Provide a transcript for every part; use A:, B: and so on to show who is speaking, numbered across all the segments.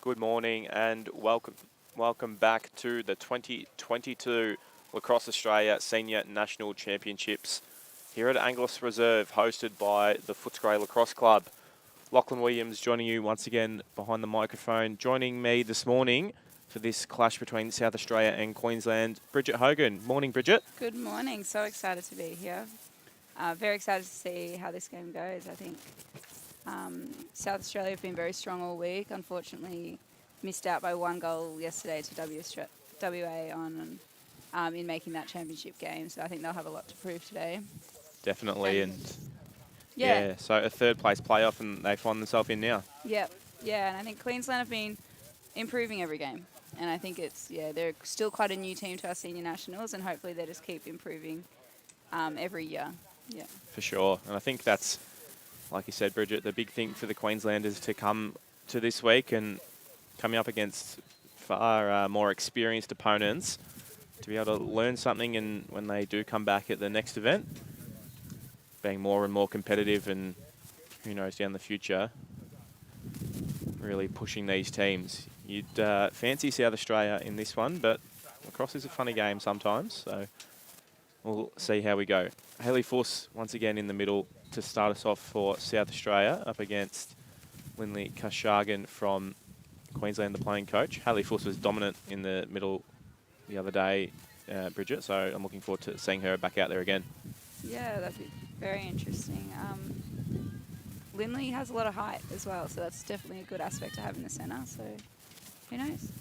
A: Good morning and welcome back to the 2022 Lacrosse Australia Senior National Championships here at Anglers Reserve, hosted by the Footscray Lacrosse Club. Lachlan Williams joining you once again behind the microphone. Joining me this morning for this clash between South Australia and Queensland, Bridget Hogan. Morning, Bridget.
B: Good morning. So excited to be here. Very excited to see how this game goes. I think South Australia have been very strong all week. Unfortunately, missed out by one goal yesterday to WA in making that championship game. So I think they'll have a lot to prove today.
A: Definitely. And yeah, so a third place playoff and they find themselves in now.
B: Yep. Yeah, and I think Queensland have been improving every game. And I think they're still quite a new team to our senior nationals, and hopefully they just keep improving every year. Yeah.
A: For sure. And I think that's, like you said, Bridget, the big thing for the Queenslanders to come to this week and coming up against far more experienced opponents, to be able to learn something, and when they do come back at the next event, being more and more competitive, and who knows down the future, really pushing these teams. You'd fancy South Australia in this one, but lacrosse is a funny game sometimes, so we'll see how we go. Hayley Fuss once again in the middle to start us off for South Australia, up against Lindley Kashagan from Queensland, the playing coach. Hayley Fuss was dominant in the middle the other day, Bridget, so I'm looking forward to seeing her back out there again.
B: Yeah, that'd be very interesting. Lindley has a lot of height as well, so that's definitely a good aspect to have in the centre, so who knows?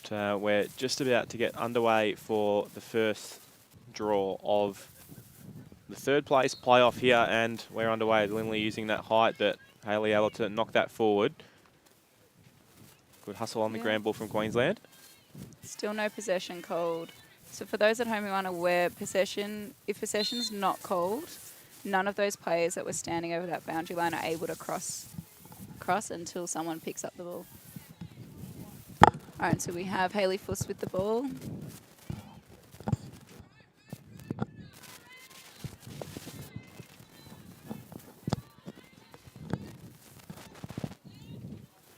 A: But, we're just about to get underway for the first draw of the third place playoff here, and we're underway. Lindley using that height, but Hayley able to knock that forward. Good hustle on the ground ball from Queensland.
B: Still no possession called. So for those at home who aren't aware, if possession's not called, none of those players that were standing over that boundary line are able to cross until someone picks up the ball. All right, so we have Hayley Fuss with the ball.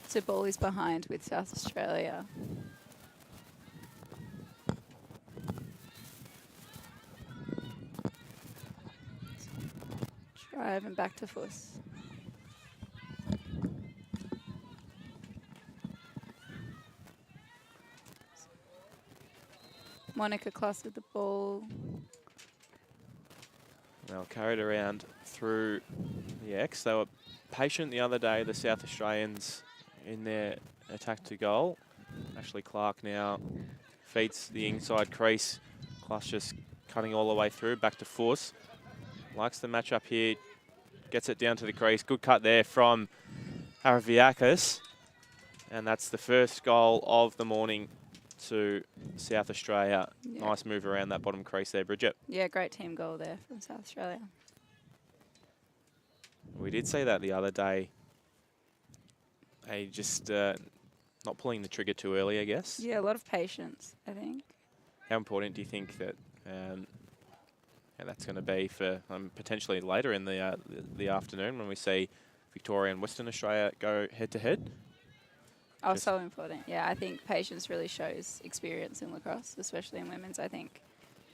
B: So ball is behind with South Australia. Drive and back to Fuss. Monica Kloss with the ball.
A: Well, carried around through the X. They were patient the other day, the South Australians, in their attack to goal. Ashley Clark now feeds the inside crease. Kloss just cutting all the way through, back to Fuss. Likes the match up here, gets it down to the crease. Good cut there from Araviakis. And that's the first goal of the morning to South Australia.
B: Yeah.
A: Nice move around that bottom crease there, Bridget.
B: Yeah, great team goal there from South Australia.
A: We did say that the other day. They just not pulling the trigger too early, I guess.
B: Yeah, a lot of patience, I think.
A: How important do you think that that's going to be for potentially later in the afternoon when we see Victoria and Western Australia go head-to-head?
B: Oh, so important. Yeah, I think patience really shows experience in lacrosse, especially in women's. I think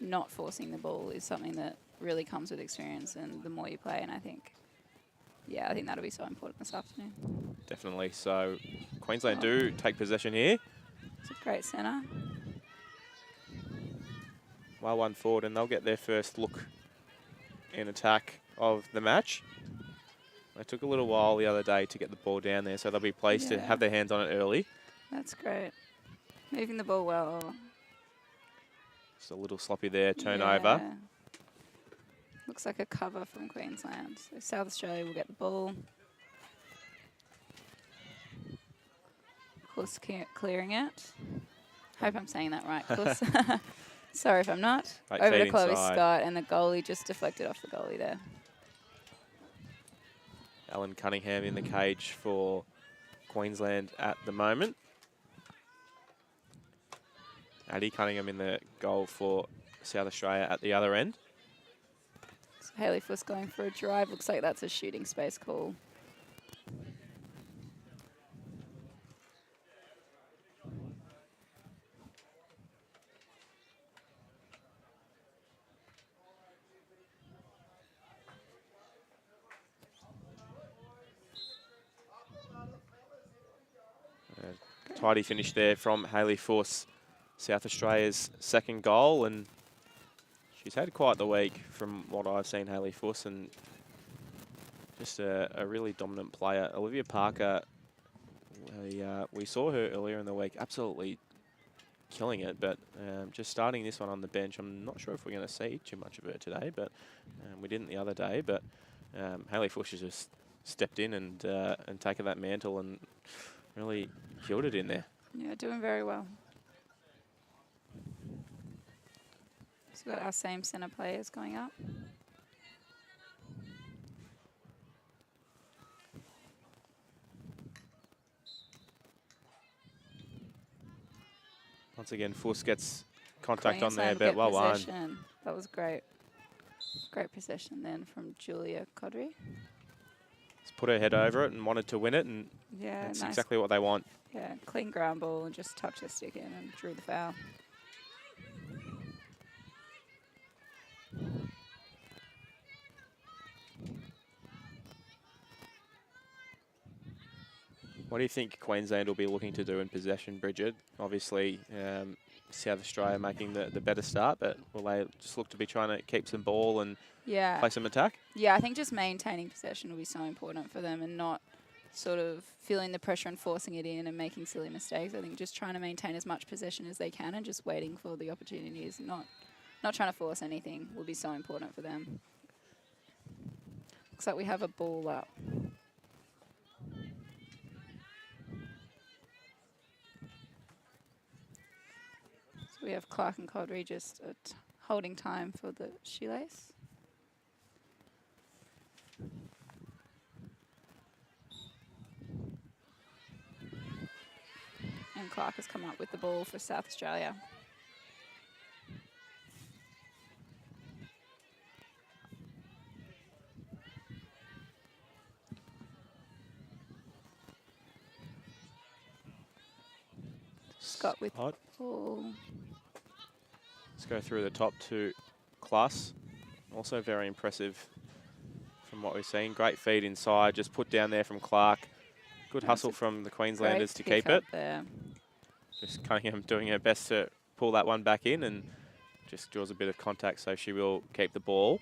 B: not forcing the ball is something that really comes with experience, and the more you play, and I think that'll be so important this afternoon.
A: Definitely. So Queensland do take possession here.
B: It's a great centre.
A: Well, one forward, and they'll get their first look in attack of the match. They took a little while the other day to get the ball down there, so they'll be pleased to have their hands on it early.
B: That's great. Moving the ball well.
A: Just a little sloppy there, turnover.
B: Yeah. Looks like a cover from Queensland. So South Australia will get the ball. Of course, clearing it. Hope I'm saying that right, of course. Sorry if I'm not.
A: Right,
B: over to
A: feed
B: Chloe
A: inside.
B: Scott, and the goalie just deflected off the goalie there.
A: Alan Cunningham in the cage for Queensland at the moment. Addie Cunningham in the goal for South Australia at the other end.
B: So Hayley Fuss going for a drive. Looks like that's a shooting space call.
A: tidy finish there from Hayley Fuss, South Australia's second goal, and she's had quite the week from what I've seen, Hayley Fuss, and just a really dominant player. Olivia Parker, we saw her earlier in the week, absolutely killing it, but just starting this one on the bench. I'm not sure if we're going to see too much of her today, but we didn't the other day. But Hayley Fuss has just stepped in and taken that mantle and really killed it in there.
B: Yeah, doing very well. So we've got our same centre players going up.
A: Once again, Fuss gets contact on there,
B: Queensland
A: but
B: get
A: well won.
B: possession. That was great. Great possession then from Julia Codry.
A: Just put her head over it and wanted to win it, and
B: Yeah,
A: that's
B: nice.
A: exactly what they want.
B: Yeah, clean ground ball and just tucked her stick in and drew the foul.
A: What do you think Queensland will be looking to do in possession, Bridget? Obviously, South Australia making the better start, but will they just look to be trying to keep some ball and play some attack?
B: Yeah, I think just maintaining possession will be so important for them and not sort of feeling the pressure and forcing it in and making silly mistakes. I think just trying to maintain as much possession as they can and just waiting for the opportunities, not trying to force anything will be so important for them. Looks like we have a ball up. So we have Clark and Codry just holding time for the shoelace. And Clark has come up with the ball for South Australia. Scott with
A: Hot.
B: ball.
A: Let's go through the top two. Class, also very impressive from what we've seen. Great feed inside, just put down there from Clark. Good hustle from the Queenslanders to keep it.
B: There.
A: Just Cunningham doing her best to pull that one back in and just draws a bit of contact, so she will keep the ball.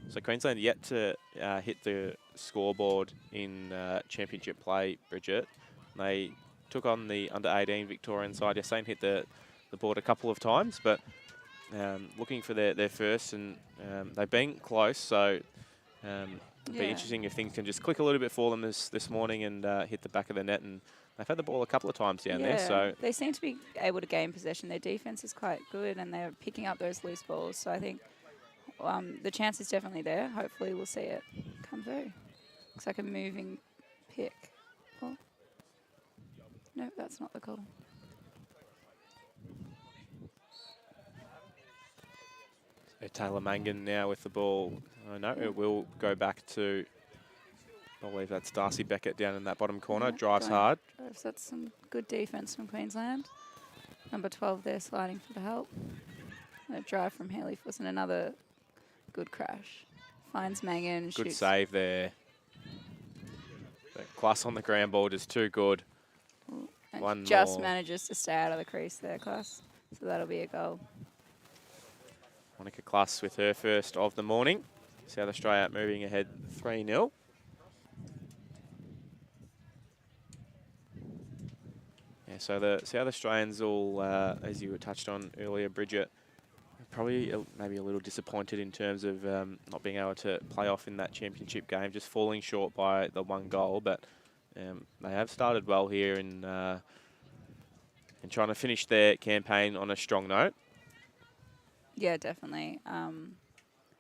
A: So Queensland yet to hit the scoreboard in championship play, Bridget. They took on the under-18 Victorian side yesterday and hit the board a couple of times, but looking for their first, and they've been close, so it'll be interesting if things can just click a little bit for them this morning and hit the back of the net. And they've had the ball a couple of times down there, so
B: they seem to be able to gain possession. Their defense is quite good, and they're picking up those loose balls. So I think the chance is definitely there. Hopefully, we'll see it come through. Looks like a moving pick. Oh. No, that's not the call.
A: So Taylor Mangan now with the ball. I know it will go back to, I believe that's Darcy Beckett down in that bottom corner. Drives hard.
B: That's some good defense from Queensland. Number 12 there sliding for the help. A drive from Hayley Fuss and another good crash. Finds Mangan.
A: Good
B: shoots.
A: save there. The class on the ground ball just too good.
B: And
A: One
B: just
A: more.
B: manages to stay out of the crease there, Class. So that'll be a goal.
A: Monica Klass with her first of the morning. South Australia moving ahead 3-0. Yeah, so the South Australians all, as you were touched on earlier, Bridget, probably maybe a little disappointed in terms of not being able to play off in that championship game, just falling short by the one goal. But they have started well here in trying to finish their campaign on a strong note.
B: Yeah, definitely.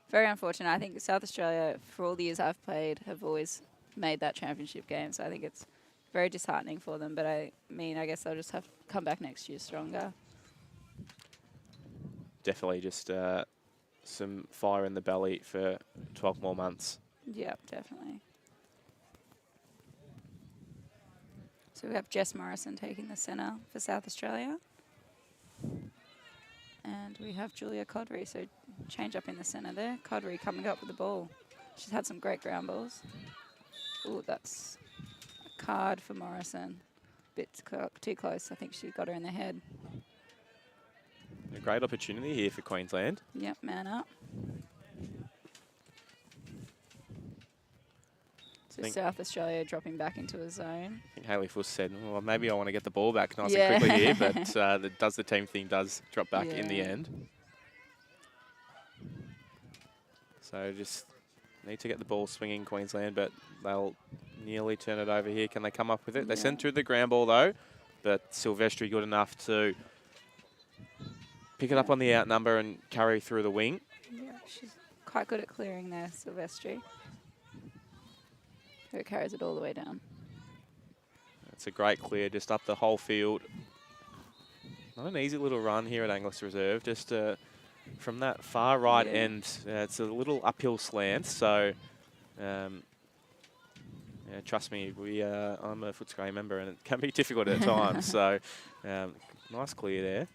B: Very unfortunate. I think South Australia, for all the years I've played, have always made that championship game. So I think it's very disheartening for them. But I guess they'll just have to come back next year stronger.
A: Definitely just some fire in the belly for 12 more months.
B: Yep, definitely. So we have Jess Morrison taking the centre for South Australia. And we have Julia Codry, so change up in the centre there. Codry coming up with the ball. She's had some great ground balls. Ooh, that's card for Morrison. Bit too close. I think she got her in the head.
A: A great opportunity here for Queensland.
B: Yep, man up. So South Australia dropping back into a zone.
A: I think Hayley Fuss said, well, maybe I want to get the ball back nice and quickly here, but the team thing does drop back in the end. So just need to get the ball swinging, Queensland, but they'll nearly turn it over here. Can they come up with it? They send through the ground ball, though, but Silvestri good enough to pick it up on the outnumber and carry through the wing.
B: Yeah, she's quite good at clearing there, Silvestri. Who carries it all the way down.
A: It's a great clear, just up the whole field. Not an easy little run here at Angliss Reserve, just from that far right end. It's a little uphill slant, so yeah, trust me, I'm a Footscray member and it can be difficult at times. So nice clear there.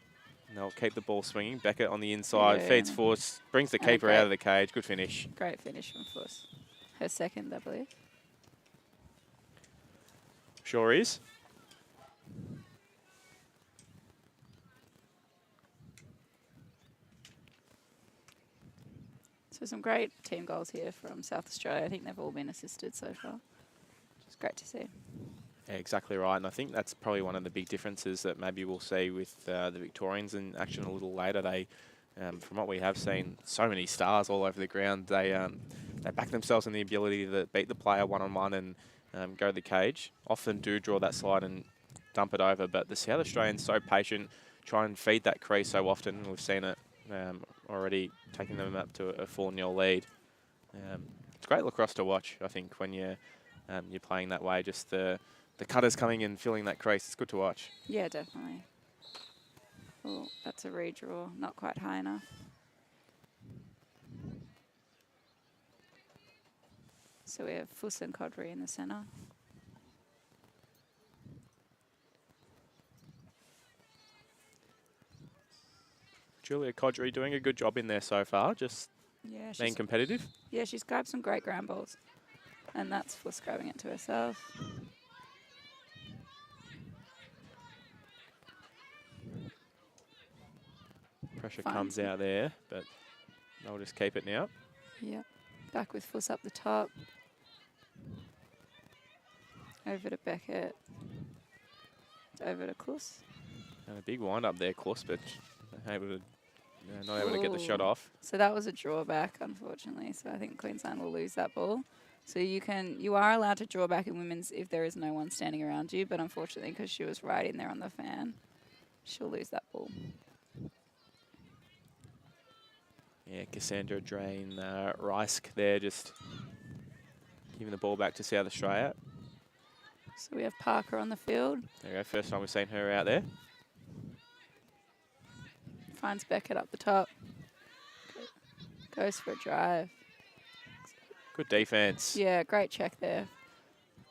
A: And they'll keep the ball swinging. Beckett on the inside, feeds Fuss, brings the keeper out of the cage. Good finish.
B: Great finish from Fuss. Her second, I believe.
A: Sure is.
B: So some great team goals here from South Australia. I think they've all been assisted so far. It's great to see.
A: Yeah, exactly right. And I think that's probably one of the big differences that maybe we'll see with the Victorians in action a little later. They, from what we have seen, so many stars all over the ground. They back themselves in the ability to beat the player one-on-one and go to the cage. Often do draw that slide and dump it over, but the South Australians so patient, try and feed that crease so often. We've seen it already, taking them up to a 4-0 lead. It's great lacrosse to watch, I think, when you're playing that way. Just the cutters coming and filling that crease. It's good to watch.
B: Yeah, definitely. Oh, that's a redraw. Not quite high enough. So we have Fuss and Codry in the centre.
A: Julia Codry doing a good job in there so far, just being competitive.
B: Yeah, she's grabbed some great ground balls. And that's Fuss grabbing it to herself.
A: Pressure comes out there, but they'll just keep it now.
B: Yep. Back with Fuss up the top. Over to Beckett. Over to Kluss.
A: And a big wind up there, Kluss, but not able to get the shot off.
B: So that was a drawback, unfortunately. So I think Queensland will lose that ball. So you are allowed to draw back in women's if there is no one standing around you, but unfortunately, because she was right in there on the fan, she'll lose that ball.
A: Yeah, Cassandra Drain Reisk there, just giving the ball back to South Australia.
B: So we have Parker on the field.
A: There you go, first time we've seen her out there.
B: Finds Beckett up the top. Goes for a drive.
A: Good defence.
B: Yeah, great check there.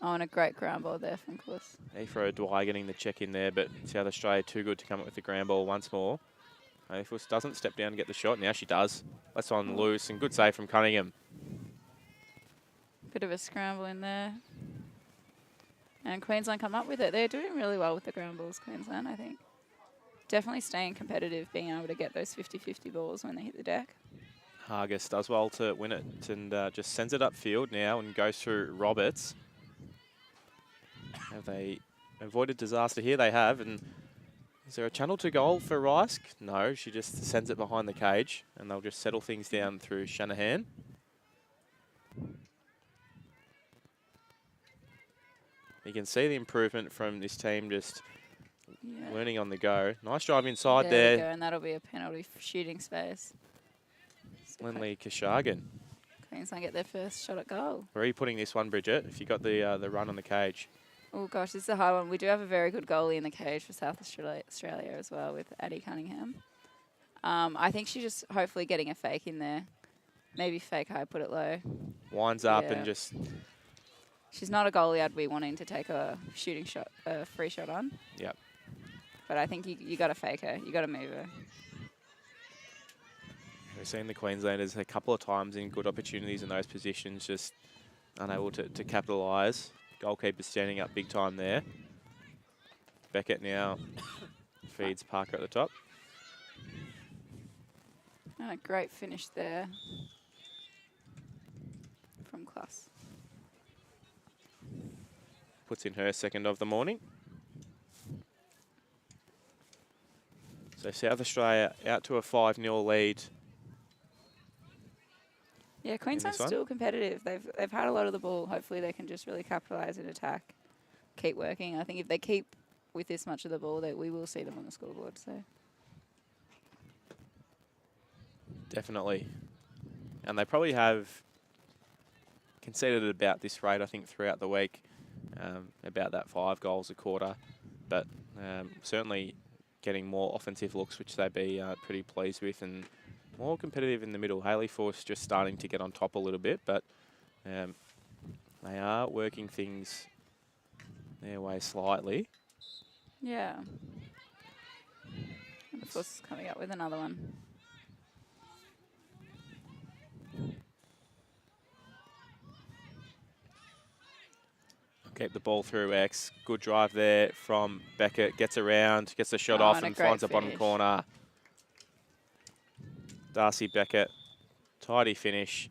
B: Oh, and a great ground ball there from Kluss.
A: Afro Dwyer getting the check in there, but South Australia too good to come up with the ground ball once more. Fuss doesn't step down and get the shot. Now she does. That's on loose, and good save from Cunningham.
B: Bit of a scramble in there. And Queensland come up with it. They're doing really well with the ground balls, Queensland, I think. Definitely staying competitive, being able to get those 50-50 balls when they hit the deck.
A: Hargis does well to win it and just sends it upfield now and goes through Roberts. Have they avoided disaster here? They have. And is there a channel to goal for Reisk? No, she just sends it behind the cage and they'll just settle things down through Shanahan. You can see the improvement from this team just learning on the go. Nice drive inside there.
B: There we go, and that'll be a penalty for shooting space.
A: Lindley Kashagan.
B: Queensland get their first shot at goal.
A: Where are you putting this one, Bridget, if you got the run on the cage?
B: Oh, gosh, this is a hard one. We do have a very good goalie in the cage for South Australia as well with Addie Cunningham. I think she's just hopefully getting a fake in there. Maybe fake high, put it low.
A: Winds up and just...
B: She's not a goalie I'd be wanting to take a shooting shot, a free shot on.
A: Yep.
B: But I think you got to fake her. You got to move her.
A: We've seen the Queenslanders a couple of times in good opportunities in those positions, just unable to capitalise. Goalkeeper standing up big time there. Beckett now feeds Parker at the top.
B: And a great finish there from Klaus.
A: Puts in her second of the morning. So South Australia out to a 5-0 lead.
B: Yeah, Queensland's still competitive. They've had a lot of the ball. Hopefully they can just really capitalise and attack, keep working. I think if they keep with this much of the ball, that we will see them on the scoreboard. So
A: Definitely. And they probably have conceded about this rate, I think, throughout the week, about that 5 goals a quarter. But certainly getting more offensive looks, which they'd be pretty pleased with, and more competitive in the middle. Haley Force just starting to get on top a little bit, but they are working things their way slightly.
B: yeah. And of course, coming up with another one.
A: Keep the ball through X. Good drive there from Beckett. Gets around, gets the shot off and finds the bottom corner. Darcy Beckett, tidy finish.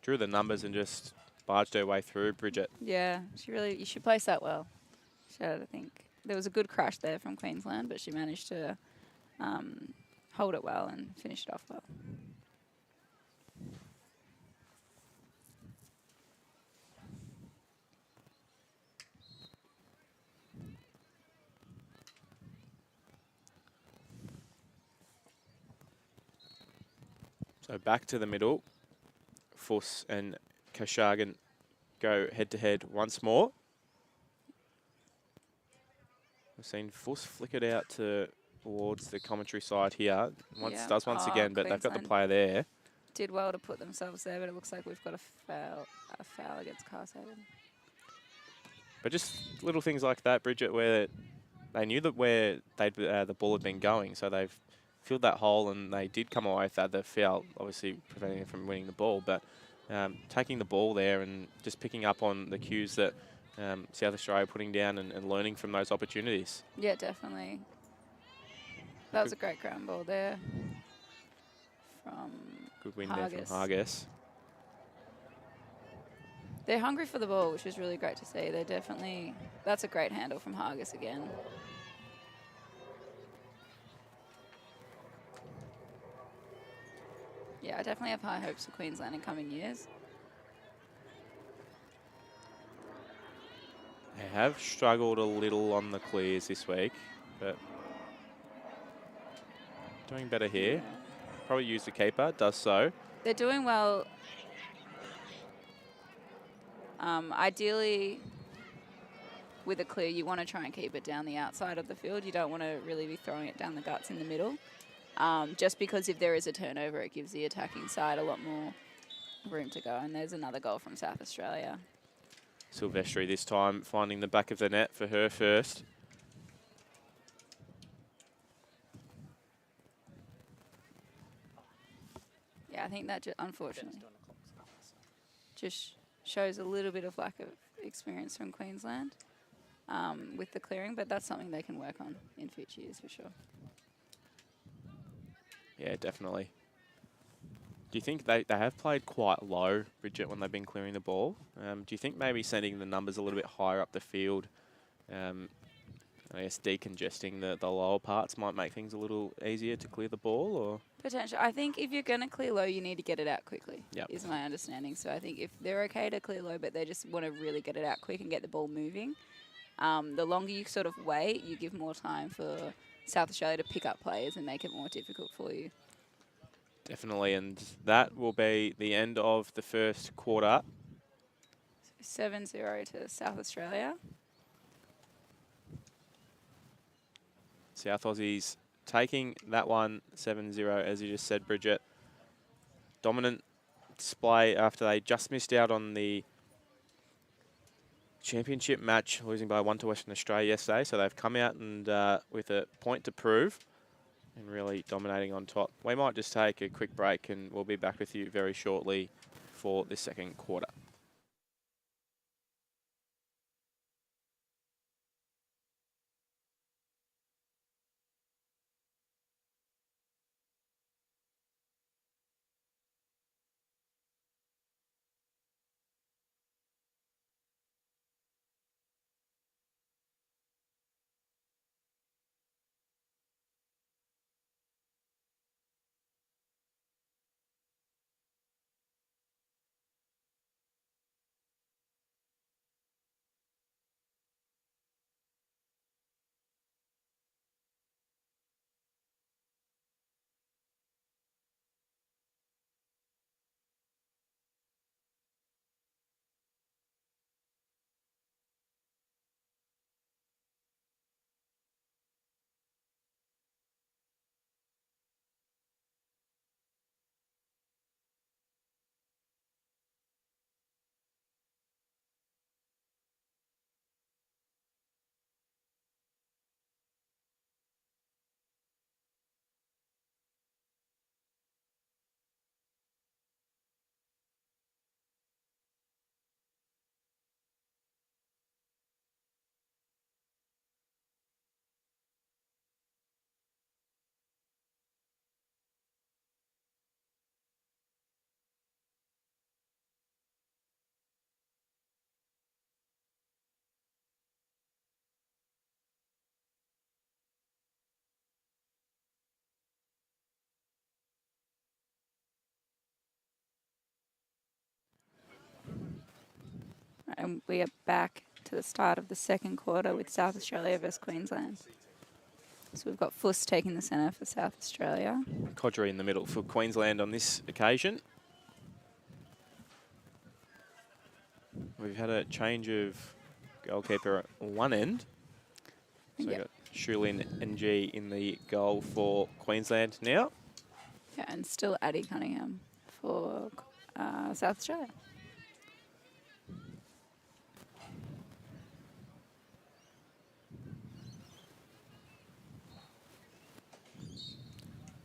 A: Drew the numbers and just barged her way through, Bridget.
B: Yeah, you should place that well. I think there was a good crash there from Queensland, but she managed to hold it well and finish it off well.
A: So back to the middle. Fuss and Kashagan go head-to-head once more. We've seen Fuss flick it out towards the commentary side here. Does once again, but they've got the player there.
B: Did well to put themselves there, but it looks like we've got a foul against Carshagen.
A: But just little things like that, Bridget, where they knew that where the ball had been going, so they've filled that hole and they did come away with that. The foul, obviously preventing them from winning the ball, but taking the ball there and just picking up on the cues that South Australia are putting down and learning from those opportunities.
B: Yeah, definitely. That was a great ground ball there from
A: Good win there from Hargis.
B: They're hungry for the ball, which is really great to see. They're definitely, that's a great handle from Hargis again. Yeah, I definitely have high hopes for Queensland in coming years.
A: They have struggled a little on the clears this week, but doing better here. Probably use the keeper, does so.
B: They're doing well. Ideally, with a clear, you want to try and keep it down the outside of the field. You don't want to really be throwing it down the guts in the middle. Just because if there is a turnover, it gives the attacking side a lot more room to go. And there's another goal from South Australia.
A: Silvestri this time finding the back of the net for her first.
B: Yeah, I think that unfortunately just shows a little bit of lack of experience from Queensland with the clearing, but that's something they can work on in future years for sure.
A: Yeah, definitely. Do you think they have played quite low, Bridget, when they've been clearing the ball? Do you think maybe sending the numbers a little bit higher up the field, I guess decongesting the lower parts might make things a little easier to clear the ball? Or
B: Potential. I think if you're going to clear low, you need to get it out quickly,
A: Yep.
B: is my understanding. So I think if they're okay to clear low, but they just want to really get it out quick and get the ball moving, the longer you sort of wait, you give more time for South Australia to pick up players and make it more difficult for you.
A: Definitely, and that will be the end of the first quarter.
B: 7-0 to South Australia.
A: South Aussies taking that one 7-0, as you just said, Bridget. Dominant display after they just missed out on the championship match, losing by 1 to Western Australia yesterday. So they've come out and with a point to prove and really dominating on top. We might just take a quick break and we'll be back with you very shortly for the second quarter.
B: And we are back to the start of the second quarter with South Australia versus Queensland. So we've got Fuss taking the centre for South Australia.
A: Codry in the middle for Queensland on this occasion. We've had a change of goalkeeper at one end. So we've got Shulin NG in the goal for Queensland now.
B: Yeah, and still Addie Cunningham for South Australia.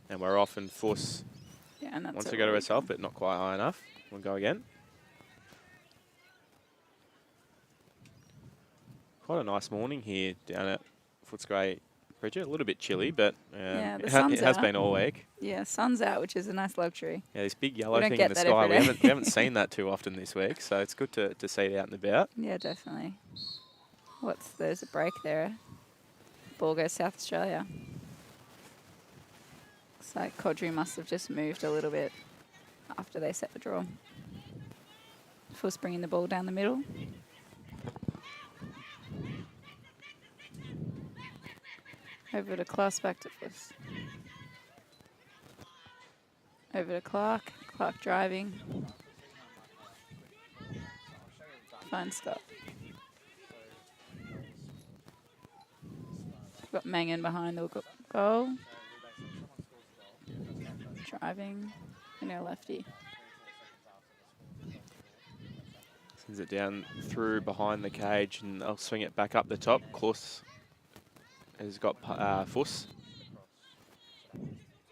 A: And we're off, and Fuss wants to go to herself, but not quite high enough. We'll go again. Quite a nice morning here down at Footscray, Bridget. A little bit chilly, but
B: the
A: it
B: sun's
A: has
B: out.
A: been all week.
B: Yeah, sun's out, which is a nice luxury.
A: Yeah, this big yellow
B: don't
A: thing
B: get
A: in the
B: that
A: sky.
B: every
A: We
B: day.
A: haven't seen that too often this week, so it's good to see it out and about.
B: Yeah, definitely. There's a break there. Ball goes South Australia. Looks like Codry must have just moved a little bit after they set the draw. Fuss bringing the ball down the middle. Over to Klaus, back to Fuss. Over to Clark. Clark driving. Fine Scott. We've got Mangan behind the goal. Driving. And our lefty.
A: Sends it down through behind the cage, and I'll swing it back up the top. Klaus has got Fuss.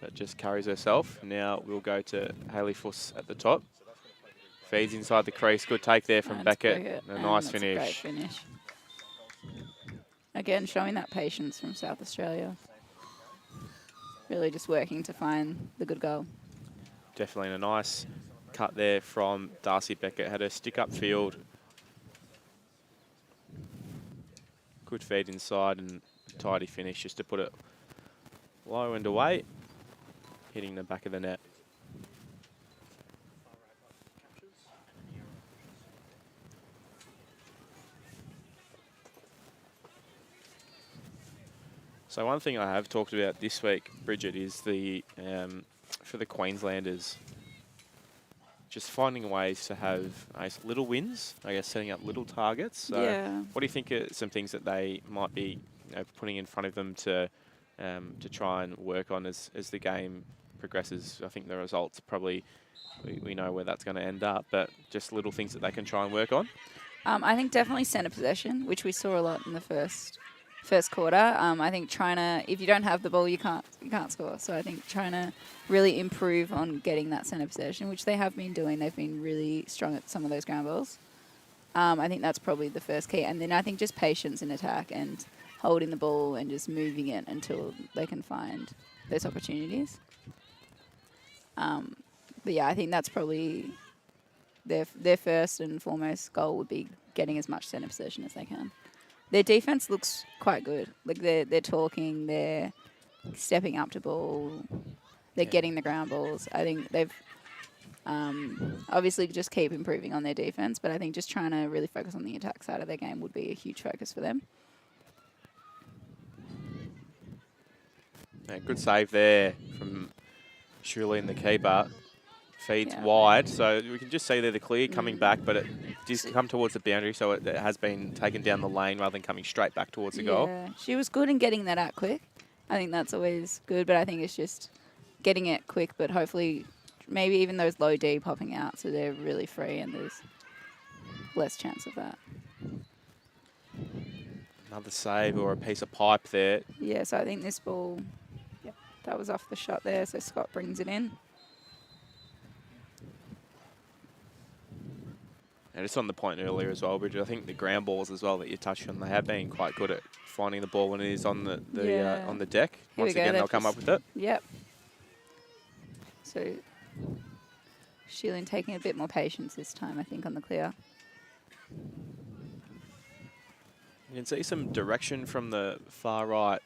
A: That just carries herself. Now we'll go to Hayley Fuss at the top. Feeds inside the crease. Good take there from Beckett. A nice finish.
B: A great finish. Again, showing that patience from South Australia. Really just working to find the good goal.
A: Definitely a nice cut there from Darcy Beckett. Had her stick up field. Good feed inside and tidy finish just to put it low and away, hitting the back of the net. So one thing I have talked about this week, Bridget, is the for the Queenslanders, just finding ways to have little wins, I guess setting up little targets. So what do you think are some things that they might be putting in front of them to try and work on as the game progresses? I think the results probably, we know where that's going to end up, but just little things that they can try and work on.
B: I think definitely centre possession, which we saw a lot in the first quarter. I think trying to, if you don't have the ball, you can't score. So I think trying to really improve on getting that centre possession, which they have been doing. They've been really strong at some of those ground balls. I think that's probably the first key. And then I think just patience in attack and holding the ball and just moving it until they can find those opportunities. But yeah, I think that's probably their first and foremost goal would be getting as much centre possession as they can. Their defense looks quite good. Like they're talking, they're stepping up to ball, they're getting the ground balls. I think they've obviously just keep improving on their defense, but I think just trying to really focus on the attack side of their game would be a huge focus for them.
A: Yeah, good save there from Shirley and the keeper. Feeds wide, so we can just see there the clear coming back, but it does come towards the boundary, so it has been taken down the lane rather than coming straight back towards the goal.
B: Yeah, she was good in getting that out quick. I think that's always good, but I think it's just getting it quick, but hopefully maybe even those low D popping out so they're really free and there's less chance of that.
A: Another save or a piece of pipe there.
B: Yeah, so I think this ball, that was off the shot there, so Scott brings it in.
A: And just on the point earlier as well, Bridget, I think the ground balls as well that you touched on, they have been quite good at finding the ball when it is on the deck. Once again, they'll come up with it.
B: Yep. So Sheilin taking a bit more patience this time, I think, on the clear.
A: You can see some direction from the far right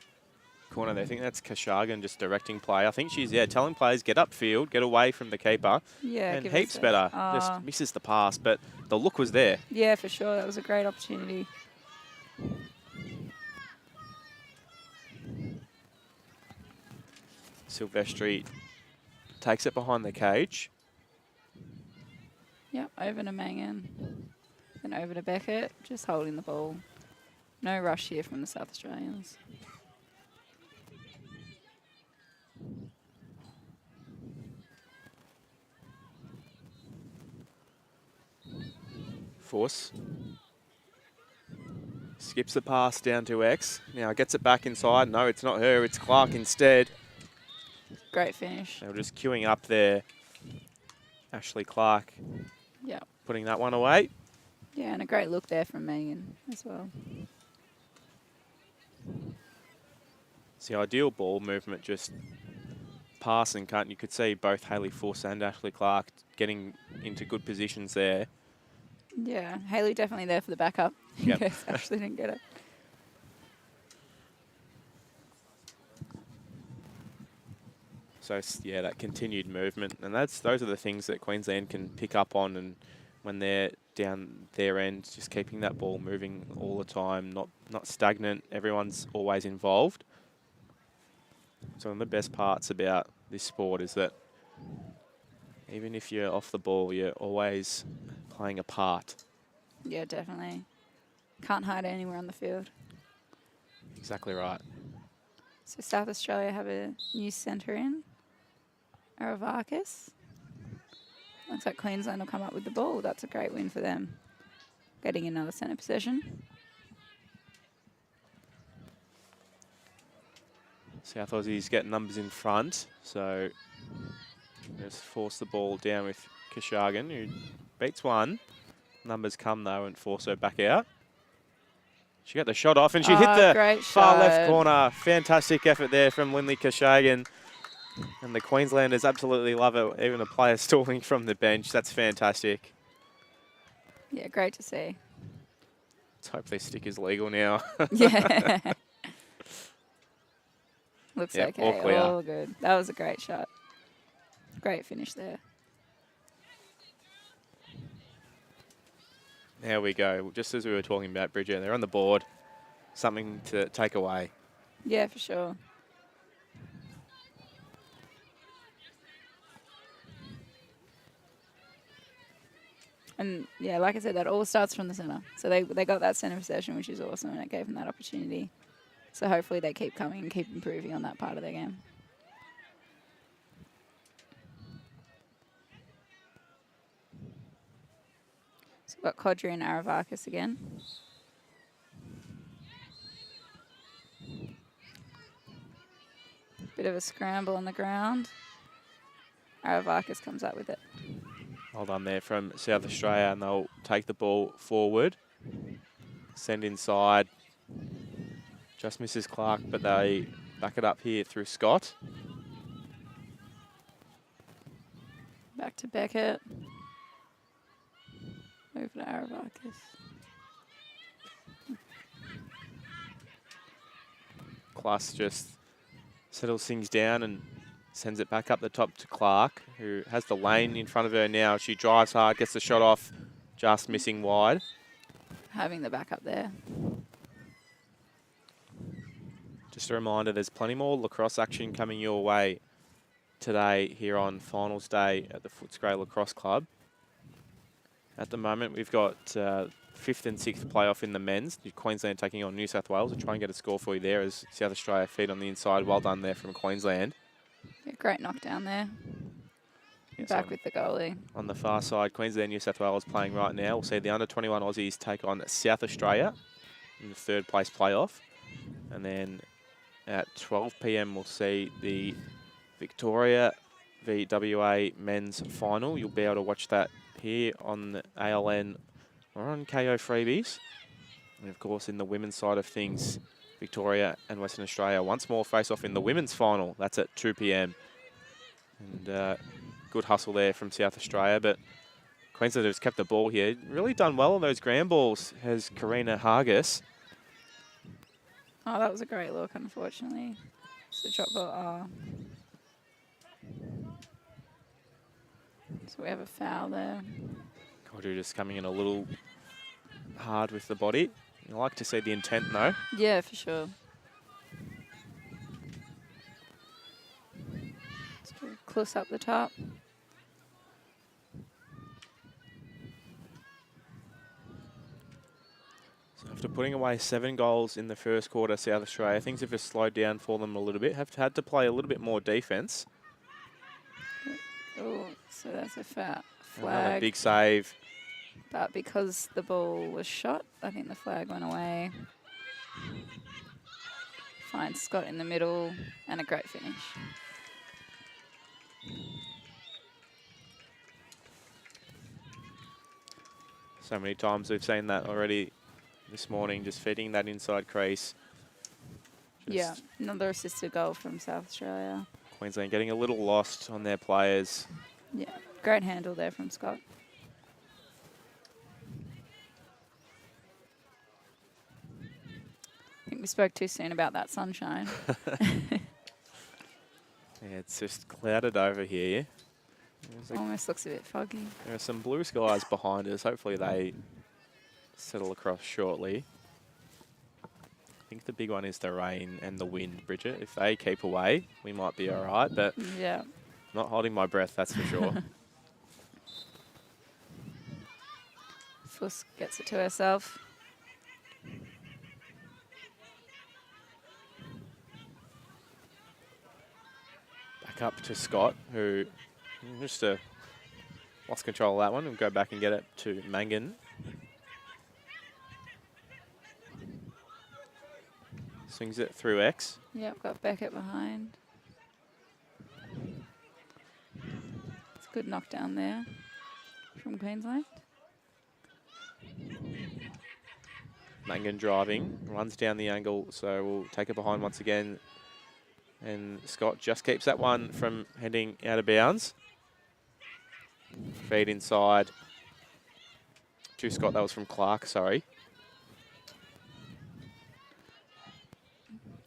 A: corner there. I think that's Kashagan just directing play. I think she's, telling players get upfield, get away from the keeper.
B: Yeah,
A: And
B: give
A: heaps
B: us
A: better. Just misses the pass, but the look was there.
B: Yeah, for sure. That was a great opportunity.
A: Silvestri takes it behind the cage.
B: Yep, over to Mangan. Then over to Beckett, just holding the ball. No rush here from the South Australians.
A: Force. Skips the pass down to X. Now gets it back inside. No, it's not her. It's Clark instead.
B: Great finish.
A: They were just queuing up there. Ashley Clark.
B: Yep.
A: Putting that one away.
B: Yeah, and a great look there from Megan as well.
A: It's the ideal ball movement, just pass and cut. You could see both Hayley Force and Ashley Clark getting into good positions there.
B: Yeah, Hayley definitely there for the backup in
A: Yep.
B: case Ashley didn't get it.
A: So, yeah, that continued movement. And those are the things that Queensland can pick up on, and when they're down their end, just keeping that ball moving all the time, not stagnant. Everyone's always involved. So one of the best parts about this sport is that even if you're off the ball, you're always playing a part.
B: Yeah, definitely. Can't hide anywhere on the field.
A: Exactly right.
B: So South Australia have a new centre in, Aravakis. Looks like Queensland will come up with the ball. That's a great win for them. Getting another centre possession.
A: South Aussies get numbers in front, so just force the ball down with Kashagan, who beats one. Numbers come though and force her back out. She got the shot off and she hit the far left corner. Fantastic effort there from Lindley Kashagan. And the Queenslanders absolutely love it. Even a player stalling from the bench. That's fantastic.
B: Yeah, great to see.
A: Let's hope their stick is legal now.
B: Yeah. Looks
A: Yep,
B: okay.
A: all clear.
B: All good. That was a great shot. Great finish there.
A: There we go. Just as we were talking about, Bridget, they're on the board. Something to take away.
B: Yeah, for sure. And yeah, like I said, that all starts from the centre. So they got that centre possession, which is awesome, and it gave them that opportunity. So hopefully they keep coming and keep improving on that part of their game. So we've got Kodri and Aravakis again. Bit of a scramble on the ground. Aravakis comes up with it.
A: Hold on there from South Australia, and they'll take the ball forward. Send inside. Just misses Clark, but they back it up here through Scott.
B: Back to Beckett. Over to Aravakis.
A: Klass just settles things down and sends it back up the top to Clark, who has the lane in front of her now. She drives hard, gets the shot off, just missing wide.
B: Having the backup there.
A: Just a reminder, there's plenty more lacrosse action coming your way today here on finals day at the Footscray Lacrosse Club. At the moment, we've got 5th and 6th playoff in the men's. Queensland taking on New South Wales. I'll try and get a score for you there as South Australia feed on the inside. Well done there from Queensland.
B: Yeah, great knockdown there.
A: Yes,
B: Back with the goalie.
A: On the far side, Queensland, New South Wales playing right now. We'll see the under-21 Aussies take on South Australia in the 3rd place playoff. And then at 12 p.m, we'll see the Victoria v WA men's final. You'll be able to watch that here on the ALN or on KO Freebies. And of course, in the women's side of things, Victoria and Western Australia once more face off in the women's final. That's at 2 p.m. And good hustle there from South Australia, but Queensland has kept the ball here. Really done well on those ground balls, has Karina Hargis.
B: Oh, that was a great look, unfortunately. So drop ball. So we have a foul there.
A: Cordru just coming in a little hard with the body. I like to see the intent though.
B: Yeah, for sure. So close up the top.
A: So after putting away 7 goals in the first quarter, South Australia, things have just slowed down for them a little bit. Have had to play a little bit more defence.
B: Oh, so that's a flag.
A: Another big save.
B: But because the ball was shot, I think the flag went away. Finds Scott in the middle and a great finish.
A: So many times we've seen that already this morning, just feeding that inside crease.
B: Yeah, another assisted goal from South Australia.
A: Queensland getting a little lost on their players.
B: Yeah, great handle there from Scott. I think we spoke too soon about that sunshine.
A: Yeah, it's just clouded over here.
B: Almost looks a bit foggy.
A: There are some blue skies behind us. Hopefully they settle across shortly. I think the big one is the rain and the wind, Bridget. If they keep away, we might be all right, but
B: yeah,
A: not holding my breath, that's for sure.
B: Fuss gets it to herself.
A: Back up to Scott, who just lost control of that one. We'll go back and get it to Mangan. Swings it through X.
B: Yep, got Beckett behind. It's a good knockdown there from Queensland.
A: Mangan driving, runs down the angle, so we'll take it behind once again. And Scott just keeps that one from heading out of bounds. Feed inside. To Scott, that was from Clark, sorry.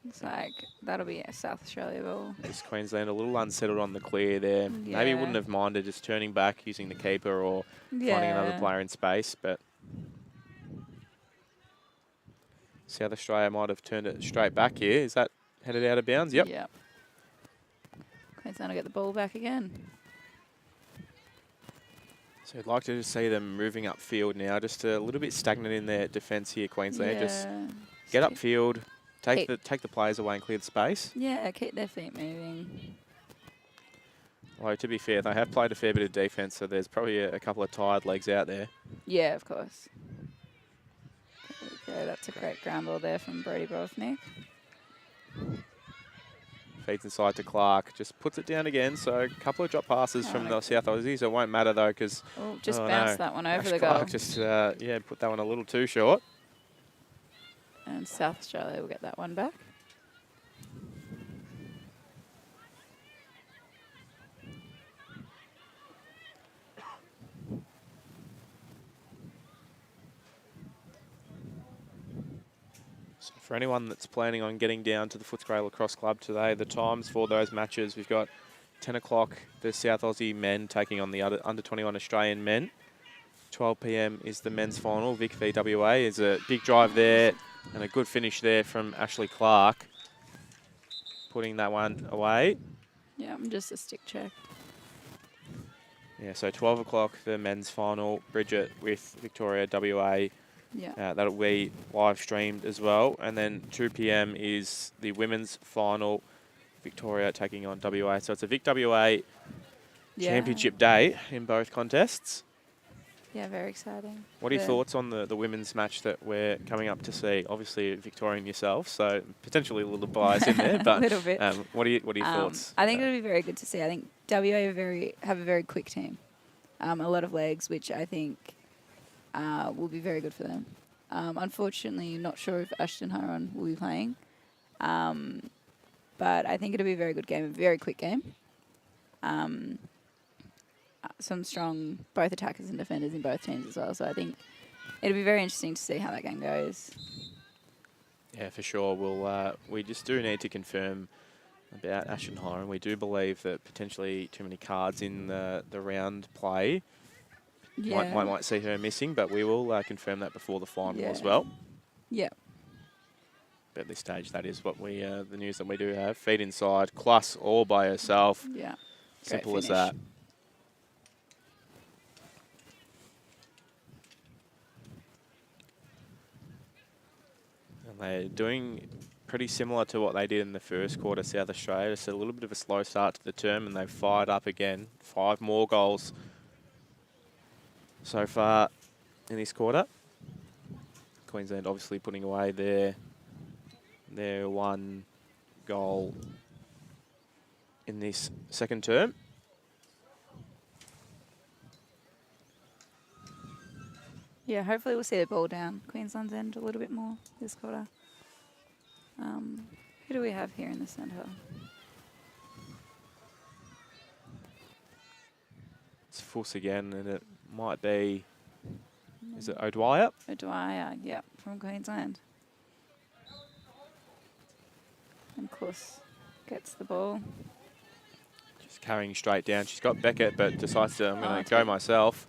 B: Looks like that'll be a South Australia ball.
A: Just Queensland a little unsettled on the clear there.
B: Yeah.
A: Maybe wouldn't have minded just turning back, using the keeper or finding another player in space, but South Australia might have turned it straight back here. Is that headed out of bounds? Yep.
B: Yep. Queensland will get the ball back again.
A: So I'd like to see them moving upfield now, just a little bit stagnant in their defence here, Queensland.
B: Yeah.
A: Just get upfield, take the players away and clear the space.
B: Yeah, keep their feet moving.
A: Although, to be fair, they have played a fair bit of defence, so there's probably a couple of tired legs out there.
B: Yeah, of course. There we go. That's a great ground ball there from Brody Borthnick.
A: Feeds inside to Clark, just puts it down again. So a couple of drop passes from the South Aussies. It won't matter though, because
B: just bounced that one over the
A: Clark
B: goal.
A: just put that one a little too short.
B: And South Australia will get that one back.
A: For anyone that's planning on getting down to the Footscray Lacrosse Club today, the times for those matches, we've got 10 o'clock, the South Aussie men taking on the under-21 Australian men. 12 p.m. is the men's final. Vic v WA is a big drive there and a good finish there from Ashley Clark, putting that one away.
B: Yeah, just a stick check.
A: Yeah, so 12 o'clock, the men's final. Bridget with Victoria WA.
B: Yeah.
A: That'll be live streamed as well. And then 2 p.m. is the women's final, Victoria taking on WA. So it's a Vic WA championship day in both contests.
B: Yeah, very exciting.
A: What are your thoughts on the women's match that we're coming up to see? Obviously, a Victorian yourself, so potentially a little bias in there. But
B: a little bit.
A: What are your thoughts?
B: I think it'll be very good to see. I think WA have a very quick team. A lot of legs, which I think will be very good for them. Unfortunately, not sure if Ashton Haron will be playing. But I think it'll be a very good game, a very quick game. Some strong both attackers and defenders in both teams as well. So I think it'll be very interesting to see how that game goes.
A: Yeah, for sure. We just do need to confirm about Ashenhire. We do believe that potentially too many cards in the round play might see her missing, but we will confirm that before the final as well.
B: Yeah.
A: But at this stage, that is what we the news that we do have. Feet inside, Cluss all by herself.
B: Yeah.
A: Simple as that. And they're doing pretty similar to what they did in the first quarter, South Australia. Just a little bit of a slow start to the term, and they've fired up again. 5 more goals so far in this quarter. Queensland obviously putting away their 1 goal in this second term.
B: Yeah, hopefully we'll see the ball down Queensland's end a little bit more this quarter. Who do we have here in the centre?
A: It's Fuss again, and it might be, is it O'Dwyer?
B: O'Dwyer, yeah, from Queensland. And of course, gets the ball.
A: Just carrying straight down. She's got Beckett, but decides to, I'm going to go myself.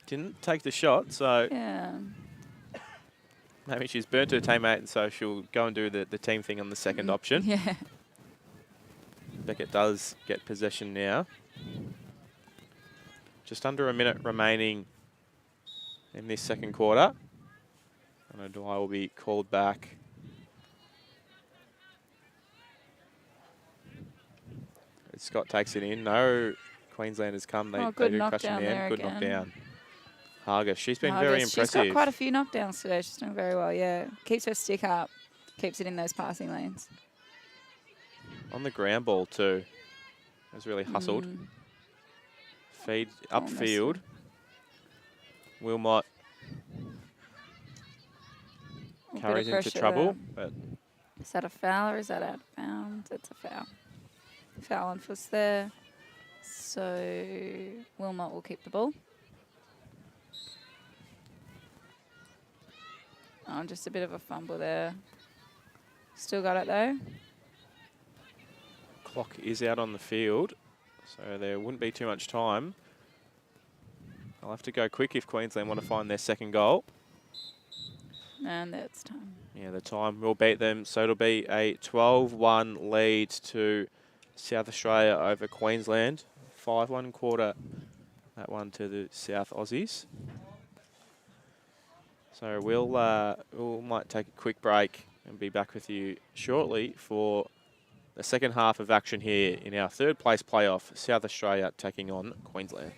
A: Didn't take the shot, so
B: yeah.
A: Maybe she's burnt her teammate, and so she'll go and do the team thing on the second option.
B: Yeah.
A: Beckett does get possession now. Just under a minute remaining in this second quarter. And O'Dwyer will be called back. Scott takes it in. No Queenslanders come. They do crush in the end. Good knockdown. Hargis, she's been very impressive.
B: She's got quite a few knockdowns today. She's doing very well, yeah. Keeps her stick up. Keeps it in those passing lanes.
A: On the ground ball too. Has really hustled. Feed upfield. Wilmot carries into trouble. But
B: is that a foul or is that out of bounds? It's a foul. Foul on Fuss there. So Wilmot will keep the ball. Oh, just a bit of a fumble there. Still got it though.
A: Clock is out on the field, so there wouldn't be too much time. I'll have to go quick if Queensland want to find their second goal.
B: And that's time.
A: Yeah, the time will beat them, so it'll be a 12-1 lead to South Australia over Queensland. 5-1 quarter, that one to the South Aussies. So we'll might take a quick break and be back with you shortly for the second half of action here in our third place playoff, South Australia taking on Queensland.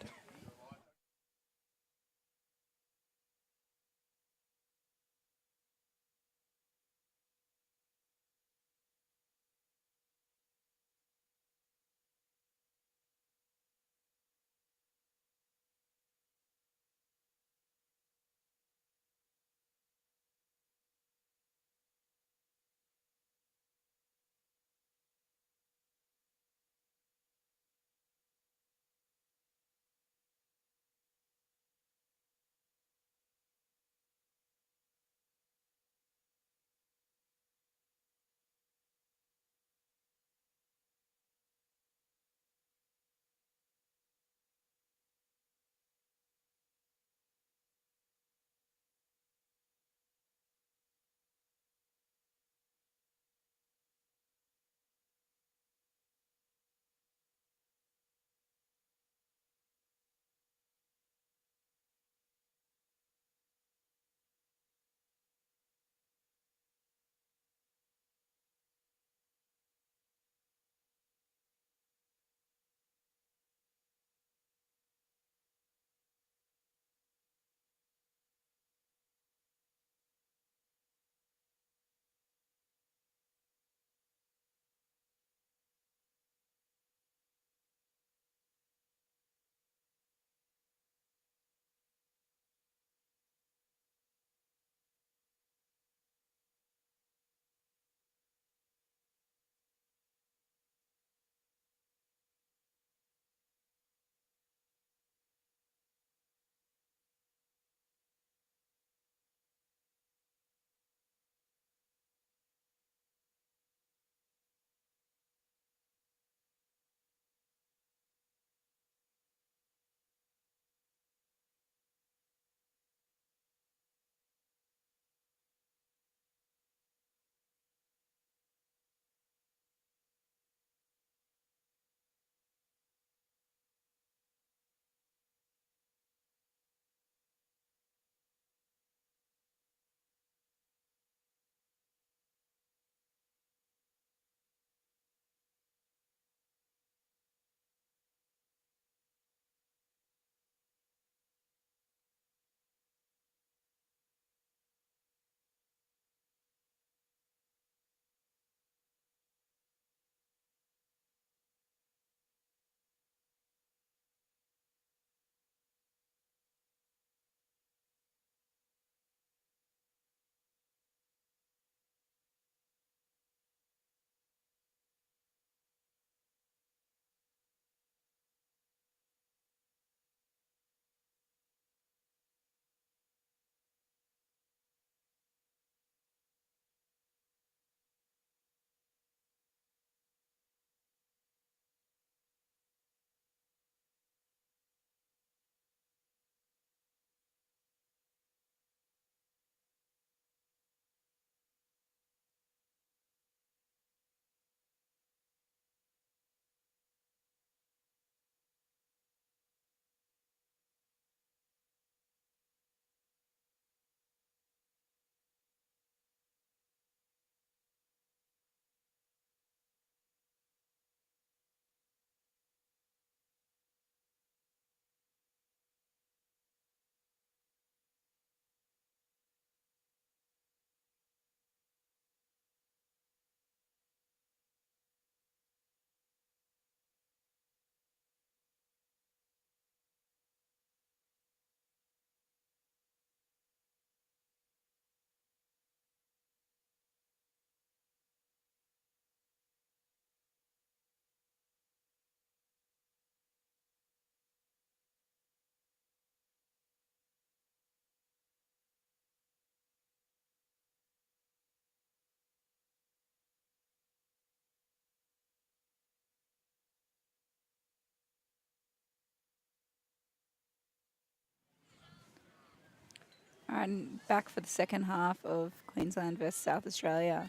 B: All right, and back for the second half of Queensland versus South Australia.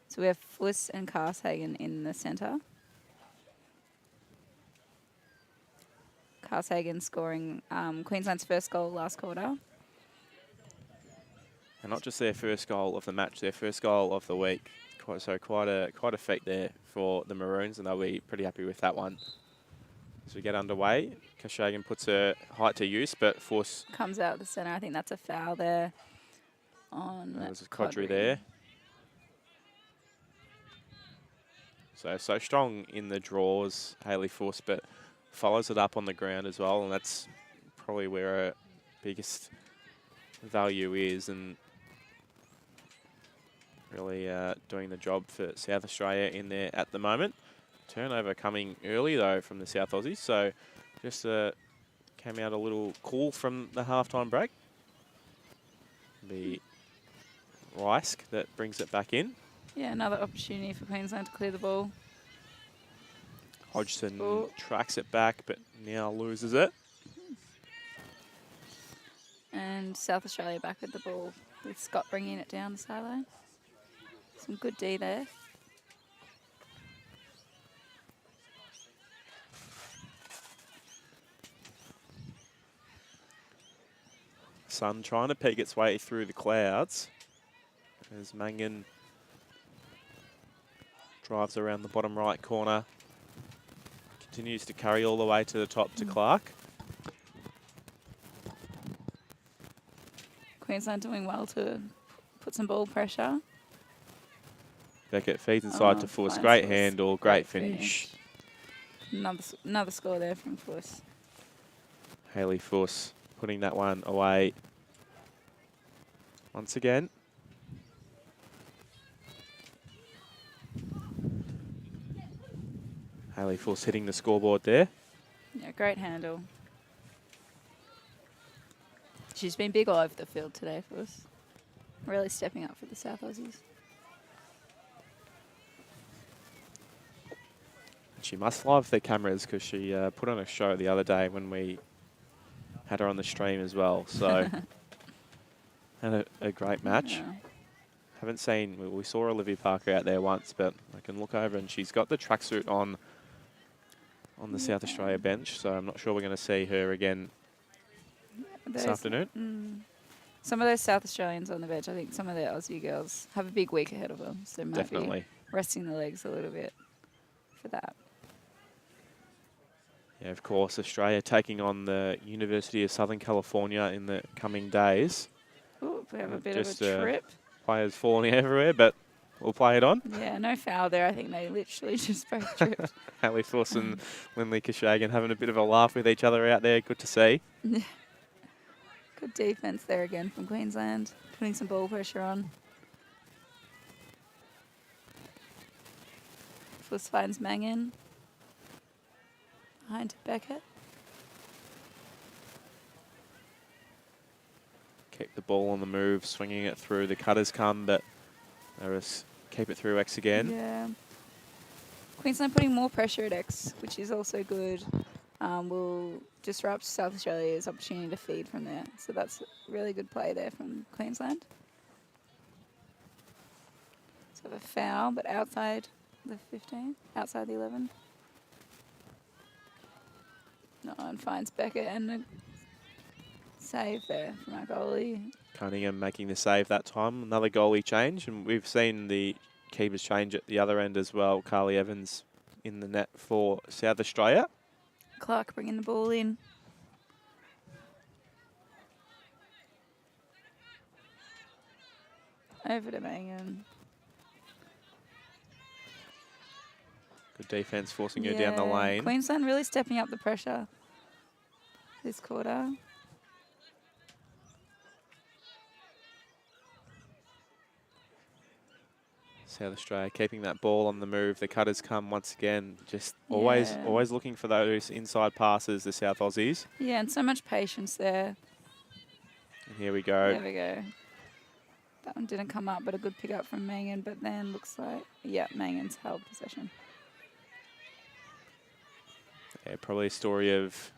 B: So we have Fuss and Carshagen in the centre. Carshagen scoring Queensland's first goal last quarter.
A: And not just their first goal of the match, their first goal of the week. Quite a feat there for the Maroons, and they'll be pretty happy with that one. As we get underway, Carshagen puts her height to use, but Force
B: Comes out of the centre. I think that's a foul there on
A: there's a Codry there. So strong in the draws, Hayley Force, but follows it up on the ground as well, and that's probably where her biggest value is, and really doing the job for South Australia in there at the moment. Turnover coming early, though, from the South Aussies, so just came out a little cool from the halftime break. The Rice that brings it back in.
B: Yeah, another opportunity for Queensland to clear the ball.
A: Hodgson tracks it back, but now loses it.
B: And South Australia back with the ball, with Scott bringing it down the sideline. Some good D there.
A: Sun trying to peek its way through the clouds as Mangan drives around the bottom right corner. Continues to carry all the way to the top to Clark.
B: Queensland doing well to put some ball pressure.
A: Beckett feeds inside to Fuss. Great handle, great finish.
B: Another score there from Fuss.
A: Hayley Fuss putting that one away once again. Hayley Fuss hitting the scoreboard there.
B: Yeah, great handle. She's been big all over the field today for us. Really stepping up for the South Aussies.
A: She must love the cameras because she put on a show the other day when we had her on the stream as well. So, had a great match.
B: Yeah.
A: Haven't seen, we saw Olivia Parker out there once, but I can look over and she's got the tracksuit on the South Australia bench. So I'm not sure we're going to see her again this afternoon.
B: Some of those South Australians on the bench, I think some of the Aussie girls have a big week ahead of them. So they might be resting the legs a little bit for that.
A: Yeah, of course, Australia taking on the University of Southern California in the coming days.
B: Ooh, we have a bit of a trip.
A: Players falling everywhere, but we'll play it on.
B: Yeah, no foul there. I think they literally just both tripped.
A: Hayley Fuss and Lindley Carshagen having a bit of a laugh with each other out there. Good to see.
B: Good defence there again from Queensland, putting some ball pressure on. Fuss finds Mangan. Behind Beckett.
A: Keep the ball on the move, swinging it through. The cutters come, but they just keep it through X again.
B: Yeah. Queensland putting more pressure at X, which is also good. Will disrupt South Australia's opportunity to feed from there. So that's a really good play there from Queensland. So a foul, but outside the 15, outside the 11. No one finds Beckett and a save there from our goalie.
A: Cunningham making the save that time. Another goalie change, and we've seen the keepers change at the other end as well. Carly Evans in the net for South Australia.
B: Clark bringing the ball in. Over to Mangan.
A: Good defence forcing her down the lane.
B: Queensland really stepping up the pressure this quarter.
A: South Australia keeping that ball on the move. The cutters come once again, just always looking for those inside passes, the South Aussies.
B: Yeah, and so much patience there.
A: And here we go.
B: There we go. That one didn't come up, but a good pick up from Mangan. But then looks like, yeah, Mangan's held possession.
A: Yeah, probably a story of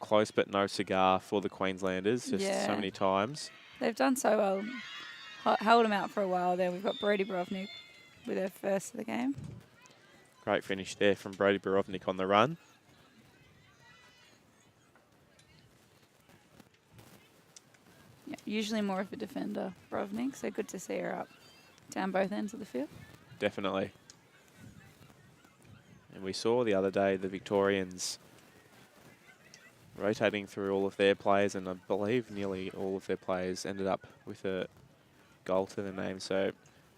A: close but no cigar for the Queenslanders, just
B: Yeah.
A: so many times.
B: They've done so well. Held them out for a while there. We've got Brody Brovnik with her first of the game.
A: Great finish there from Brody Borovnik on the run.
B: Yeah, usually more of a defender, Brovnik, so good to see her up down both ends of the field.
A: Definitely. And we saw the other day the Victorians rotating through all of their players, and I believe nearly all of their players ended up with a goal to their name. So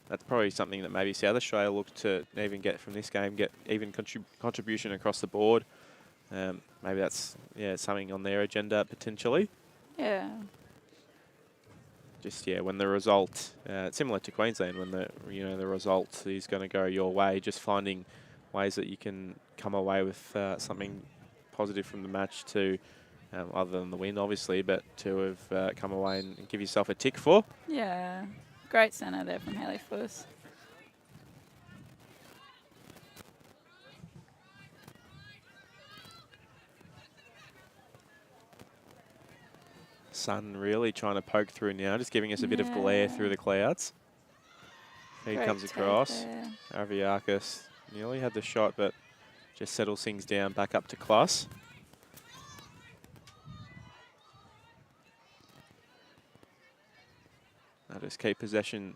A: that's probably something that maybe South Australia look to even get from this game, get even contribution across the board. Maybe that's something on their agenda potentially.
B: Yeah.
A: Just when the result, similar to Queensland, when the result is going to go your way, just finding ways that you can come away with something positive from the match to, other than the win, obviously, but to have come away and give yourself a tick for.
B: Yeah. Great centre there from Hayley Fuss.
A: Sun really trying to poke through now, just giving us a bit of glare through the clouds. He comes across. Aviakis nearly had the shot, but just settles things down back up to class. They'll just keep possession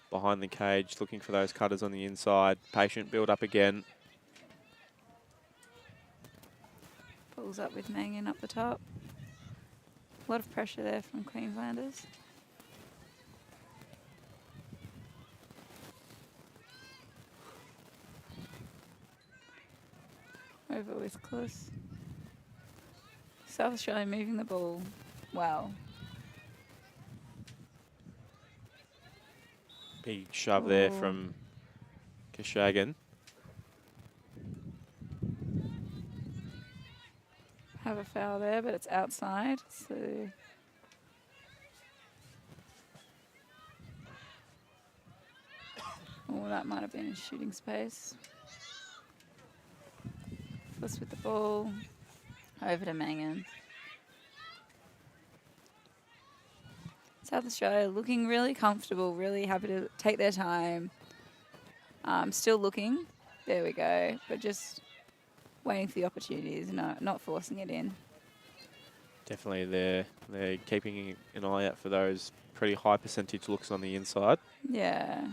A: behind the cage, looking for those cutters on the inside. Patient build up again.
B: Pulls up with Mangan up the top. A lot of pressure there from Queenslanders. Over with Cluss. South Australia moving the ball well.
A: Big shove there from Kashagan.
B: Have a foul there, but it's outside. So that might have been in shooting space. Fuss with the ball. Over to Mangan. South Australia looking really comfortable, really happy to take their time. Still looking. There we go. But just waiting for the opportunities, not forcing it in.
A: Definitely they're keeping an eye out for those pretty high percentage looks on the inside.
B: Yeah.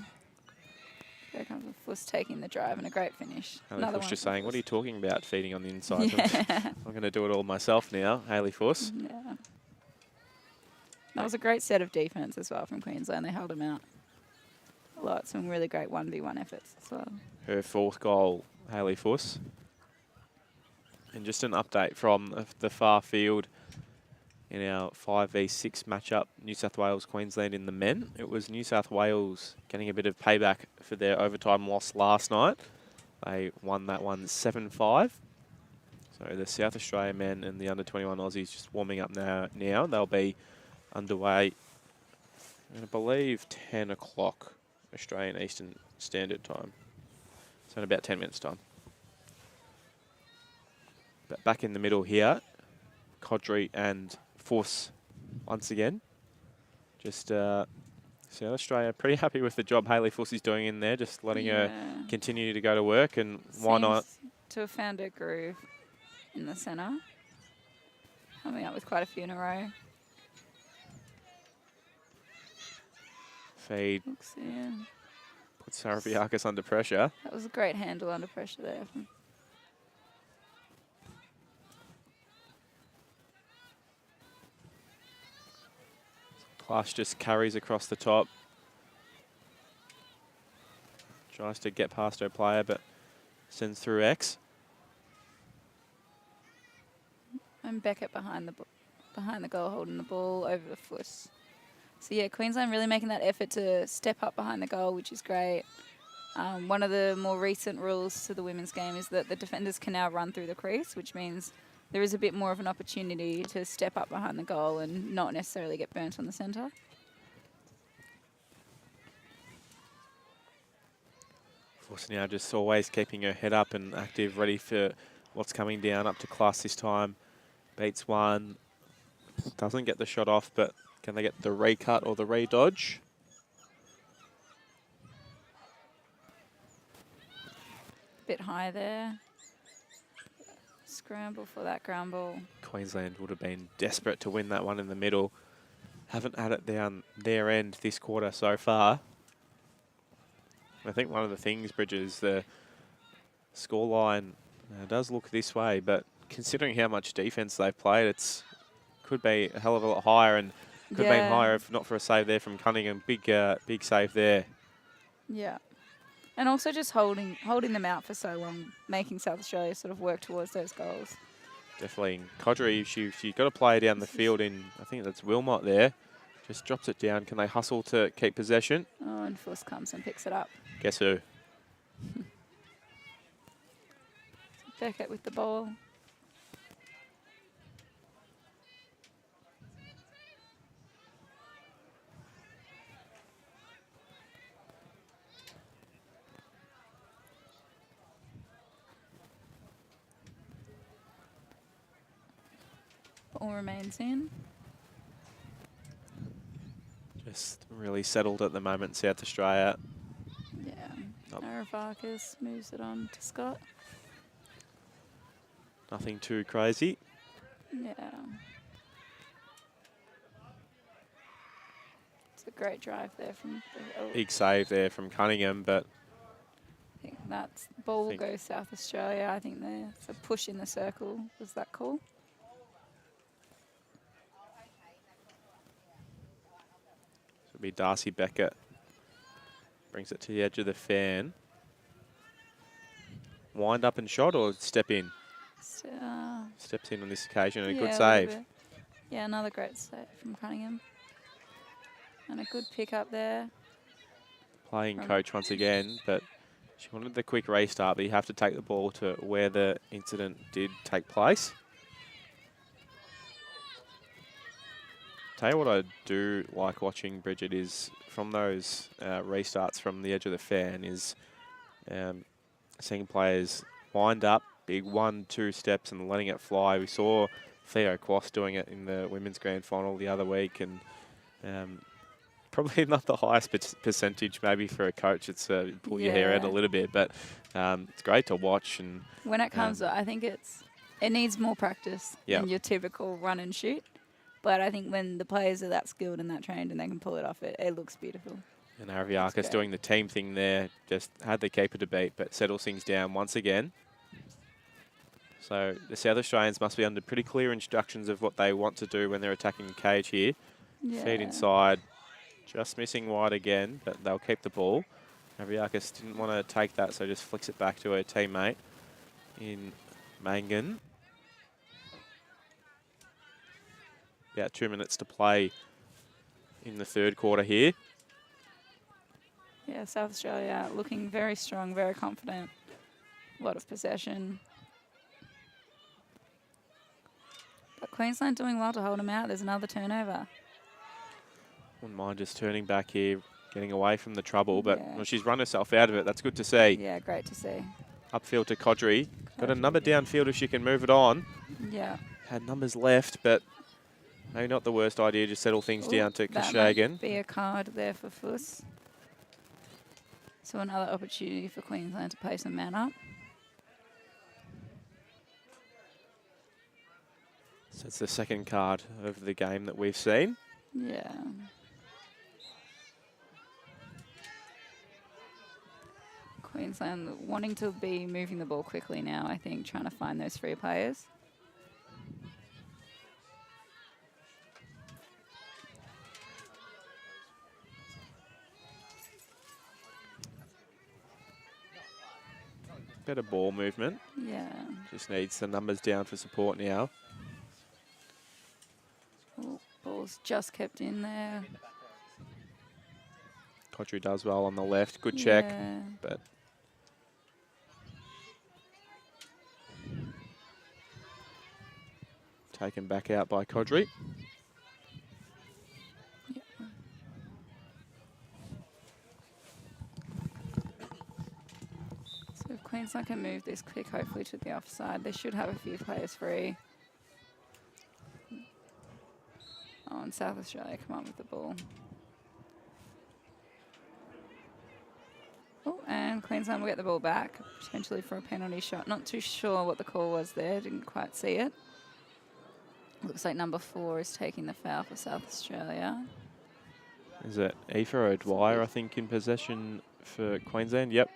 B: There comes Fuss taking the drive and a great finish.
A: Hayley Fuss just saying, what are you talking about feeding on the inside?
B: Yeah.
A: I'm going to do it all myself now, Hayley Fuss.
B: Yeah. That was a great set of defence as well from Queensland. They held them out a lot. Some really great 1v1 efforts as well.
A: Her fourth goal, Hayley Fuss. And just an update from the far field in our 5v6 matchup, New South Wales, Queensland in the men. It was New South Wales getting a bit of payback for their overtime loss last night. They won that one 7-5. So the South Australia men and the under-21 Aussies just warming up now. They'll be underway, I believe, 10 o'clock Australian Eastern Standard Time. So in about 10 minutes' time. But back in the middle here, Codry and Fuss once again. Just South Australia pretty happy with the job Hayley Fuss is doing in there, just letting her continue to go to work, and why not?
B: To have found her groove in the centre. Coming up with quite a few in a row.
A: Feed. Puts Sarabiakis under pressure.
B: That was a great handle under pressure there.
A: Class just carries across the top. Tries to get past her player, but sends through X.
B: And Beckett behind the goal, holding the ball over the foot. So yeah, Queensland really making that effort to step up behind the goal, which is great. One of the more recent rules to the women's game is that the defenders can now run through the crease, which means there is a bit more of an opportunity to step up behind the goal and not necessarily get burnt on the centre.
A: Fuss now just always keeping her head up and active, ready for what's coming down up to class this time. Beats one. Doesn't get the shot off, but can they get the recut or the re-dodge?
B: Bit high there. Scramble for that ground ball.
A: Queensland would have been desperate to win that one in the middle. Haven't had it down their end this quarter so far. I think one of the things, Bridges, the scoreline does look this way, but considering how much defence they've played, it's could be a hell of a lot higher, and could have been higher if not for a save there from Cunningham. Big save there.
B: Yeah. And also just holding them out for so long, making South Australia sort of work towards those goals.
A: Definitely. Codry, she got a player down the field in, I think that's Wilmot there. Just drops it down. Can they hustle to keep possession?
B: Oh, and Fuss comes and picks it up.
A: Guess who?
B: Beckett with the ball. Ball remains in.
A: Just really settled at the moment, South Australia.
B: Yeah. Aravakis moves it on to Scott.
A: Nothing too crazy.
B: Yeah. It's a great drive there from the
A: Big save there from Cunningham, but
B: I think that's ball will go South Australia. I think there's a push in the circle. Was that cool?
A: it'll be Darcy Beckett. Brings it to the edge of the fan. Wind up and shot or step in? Steps in on this occasion and a good save.
B: Yeah, another great save from Cunningham. And a good pick up there.
A: Playing coach once again, but she wanted the quick restart, but you have to take the ball to where the incident did take place. Tell you what I do like watching, Bridget, is from those restarts from the edge of the fan is seeing players wind up, big 1-2 steps and letting it fly. We saw Theo Quast doing it in the women's grand final the other week, and probably not the highest percentage maybe for a coach. It's pull your hair out a little bit, but it's great to watch. And
B: when it comes, I think it needs more practice than your typical run and shoot. But I think when the players are that skilled and that trained and they can pull it off, it looks beautiful.
A: And Aravakis doing the team thing there, just had the keeper to beat, but settles things down once again. So the South Australians must be under pretty clear instructions of what they want to do when they're attacking the cage here.
B: Yeah.
A: Feed inside, just missing wide again, but they'll keep the ball. Aravakis didn't want to take that, so just flicks it back to her teammate in Mangan. About 2 minutes to play in the third quarter here.
B: Yeah, South Australia looking very strong, very confident. A lot of possession. But Queensland doing well to hold them out. There's another turnover.
A: Wouldn't mind just turning back here, getting away from the trouble, but well, she's run herself out of it. That's good to see.
B: Yeah, great to see.
A: Upfield to Codry. Got a number downfield if she can move it on.
B: Yeah.
A: Had numbers left, but maybe not the worst idea. Just settle things down to Kashagan.
B: Be a card there for Fuss. So another opportunity for Queensland to play some man up.
A: So it's the second card of the game that we've seen.
B: Yeah. Queensland wanting to be moving the ball quickly now, I think, trying to find those free players.
A: Better ball movement.
B: Yeah.
A: Just needs the numbers down for support now.
B: Oh, ball's just kept in there.
A: Codry does well on the left. Good check, but taken back out by Codry.
B: Queensland can move this quick, hopefully, to the offside. They should have a few players free. Oh, and South Australia come up with the ball. Oh, and Queensland will get the ball back, potentially for a penalty shot. Not too sure what the call was there. Didn't quite see it. Looks like number 4 is taking the foul for South Australia.
A: Is it Aoife or Dwyer, I think, in possession for Queensland? Yep.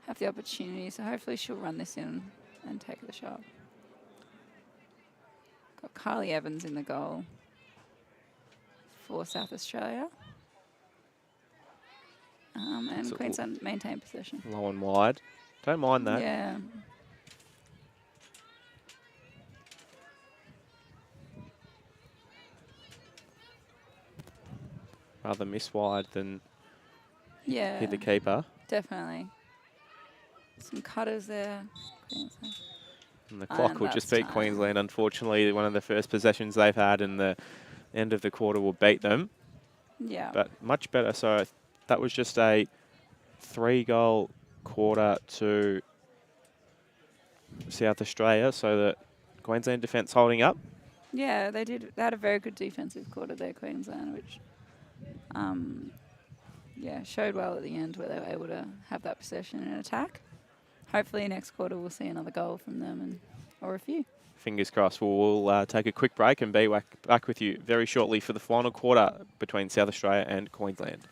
B: Have the opportunity, so hopefully she'll run this in and take the shot. Got Kylie Evans in the goal for South Australia. And
A: So
B: Queensland maintain possession.
A: low and wide. Don't mind that.
B: Yeah.
A: Rather miss wide than
B: Yeah.
A: hit the keeper.
B: Definitely. Some cutters there. Queensland.
A: And the clock will just beat Queensland, unfortunately. One of the first possessions they've had, and the end of the quarter will beat them.
B: Yeah.
A: But much better. So that was just a 3-goal quarter to South Australia, so that Queensland defence holding up.
B: Yeah, they did. They had a very good defensive quarter there, Queensland, which, showed well at the end where they were able to have that possession and attack. Hopefully next quarter we'll see another goal from them or a few.
A: Fingers crossed. We'll take a quick break and be back with you very shortly for the final quarter between South Australia and Queensland.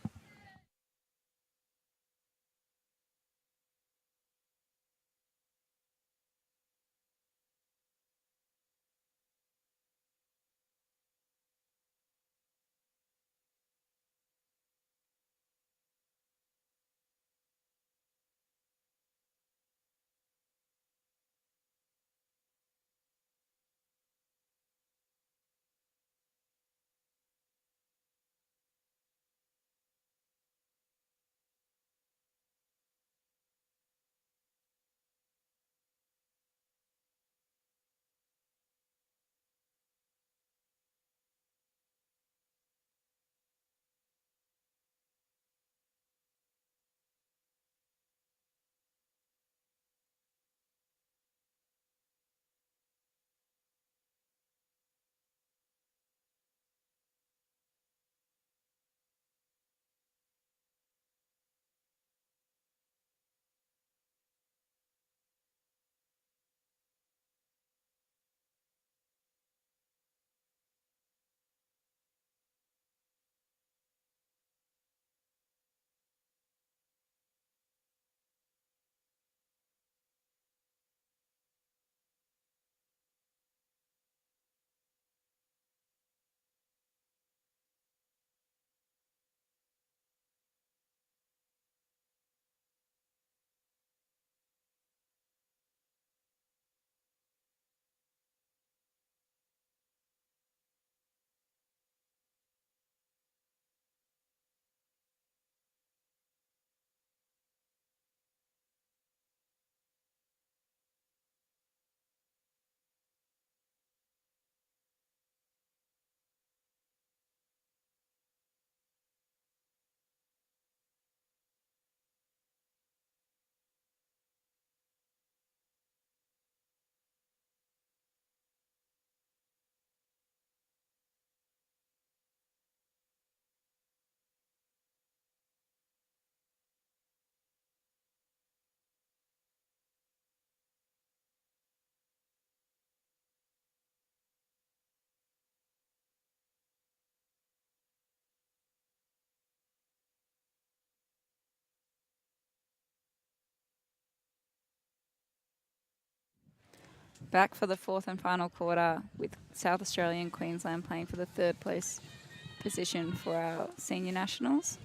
B: Back for the 4th and final quarter with South Australia and Queensland playing for the 3rd place position for our senior nationals.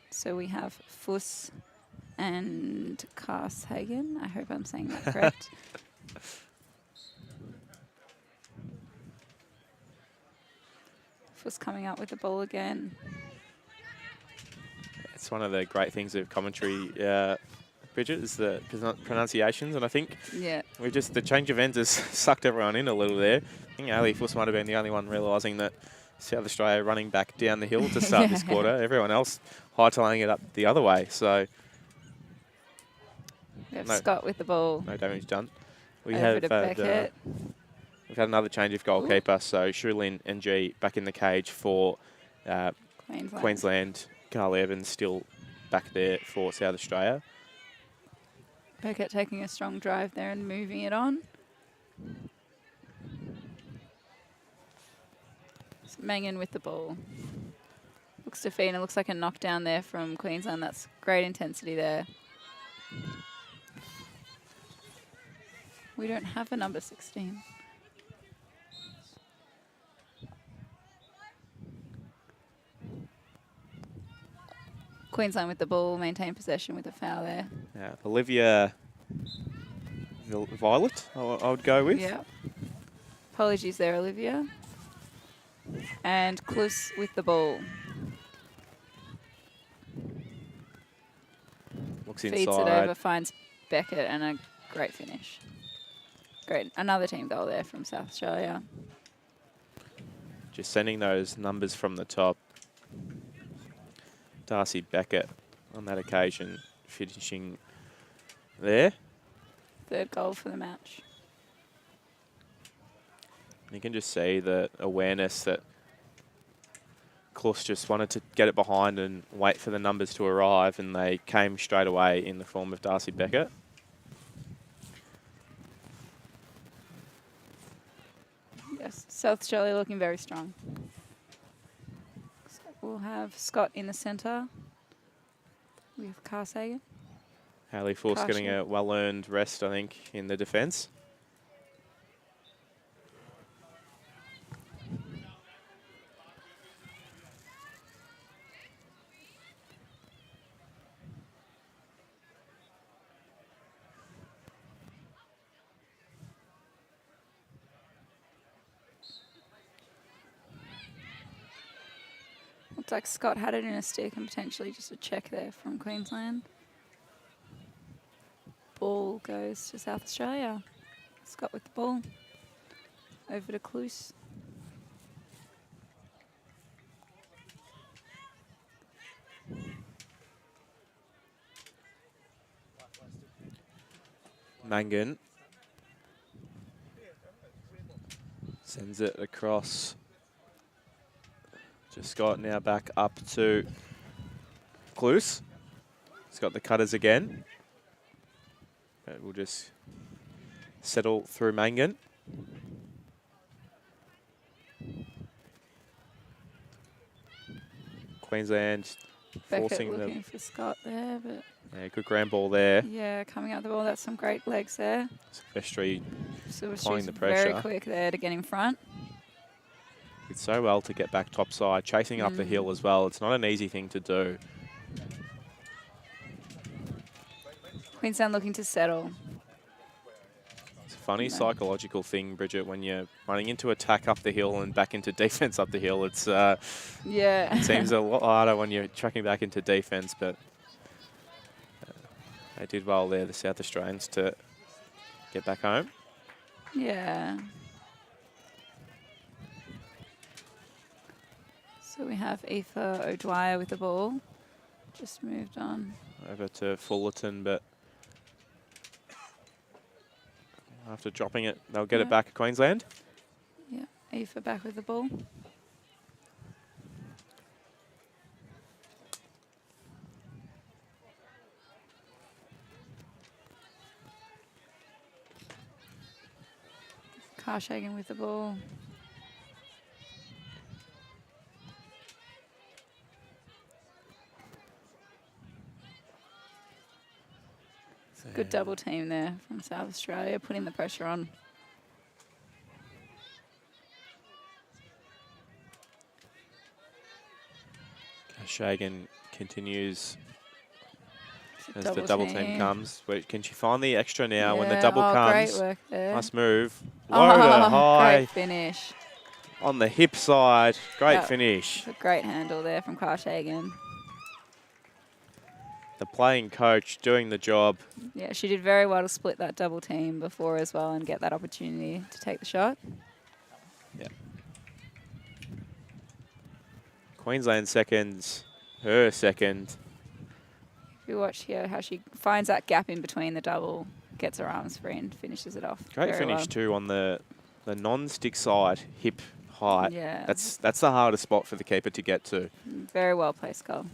B: So we have Fuss and Carshagen. I hope I'm saying that correct. Fuss coming up with the ball again.
A: It's one of the great things of commentary, Bridget, is the pronunciations, and I think the change of ends has sucked everyone in a little there. I think Ali Fuss might have been the only one realising that South Australia running back down the hill to start this quarter. Everyone else hightailing it up the other way. So
B: we have Scott with the ball.
A: No damage done. We
B: Over to Beckett.
A: we've had another change of goalkeeper, so Shulin and G back in the cage for Queensland. Carly Evans still back there for South Australia.
B: Beckett taking a strong drive there and moving it on. Mangan with the ball. Looks to Fina. Looks like a knockdown there from Queensland. That's great intensity there. We don't have a number 16. Queensland with the ball, maintain possession with a foul there.
A: Yeah, Olivia Violet, I would go with.
B: Yeah. Apologies there, Olivia. And Klus with the ball.
A: Looks
B: Feeds it
A: inside.
B: over, finds Beckett, and a great finish. Great. Another team goal there from South Australia.
A: Just sending those numbers from the top. Darcy Beckett on that occasion finishing there.
B: Third goal for the match.
A: You can just see the awareness that Klus just wanted to get it behind and wait for the numbers to arrive, and they came straight away in the form of Darcy Beckett.
B: Yes, South Australia looking very strong. So we'll have Scott in the centre with Carsagan.
A: Haley Force getting a well-earned rest, I think, in the defence.
B: Looks like Scott had it in a stick and potentially just a check there from Queensland. Ball goes to South Australia. Scott with the ball. Over to Klus.
A: Mangan sends it across to Scott, now back up to Klus. He's got the cutters again. But we'll just settle through Mangan. Queensland
B: Beckett
A: forcing
B: looking for Scott there, but
A: yeah, good ground ball there.
B: yeah, coming out the ball. That's some great legs there.
A: Silvestri
B: So
A: applying
B: she's
A: the pressure.
B: very quick there to get in front.
A: Did so well to get back topside, chasing up the hill as well. It's not an easy thing to do.
B: Queensland looking to settle.
A: It's a funny psychological thing, Bridget, when you're running into attack up the hill and back into defence up the hill. It's
B: Yeah.
A: it seems a lot harder when you're tracking back into defence, but they did well there, the South Australians, to get back home.
B: Yeah. So we have Aoife O'Dwyer with the ball. Just moved on.
A: Over to Fullerton, but after dropping it, they'll get it back at Queensland.
B: Yeah, Aoife back with the ball. Carshagen with the ball. Good double team there from South Australia, putting the pressure on.
A: Shagan continues as the double team comes. Wait, can she find the extra now when the double comes?
B: Great work there.
A: Nice move. Loader high.
B: Great finish.
A: On the hip side. Great finish.
B: A great handle there from Carshagen.
A: The playing coach doing the job.
B: Yeah, she did very well to split that double team before as well and get that opportunity to take the shot.
A: Yeah. Queensland seconds, her second.
B: If you watch here how she finds that gap in between the double, gets her arms free and finishes it off.
A: Great
B: very
A: finish
B: well.
A: too on the the non-stick side, hip height.
B: Yeah.
A: That's the hardest spot for the keeper to get to.
B: Very well placed goal.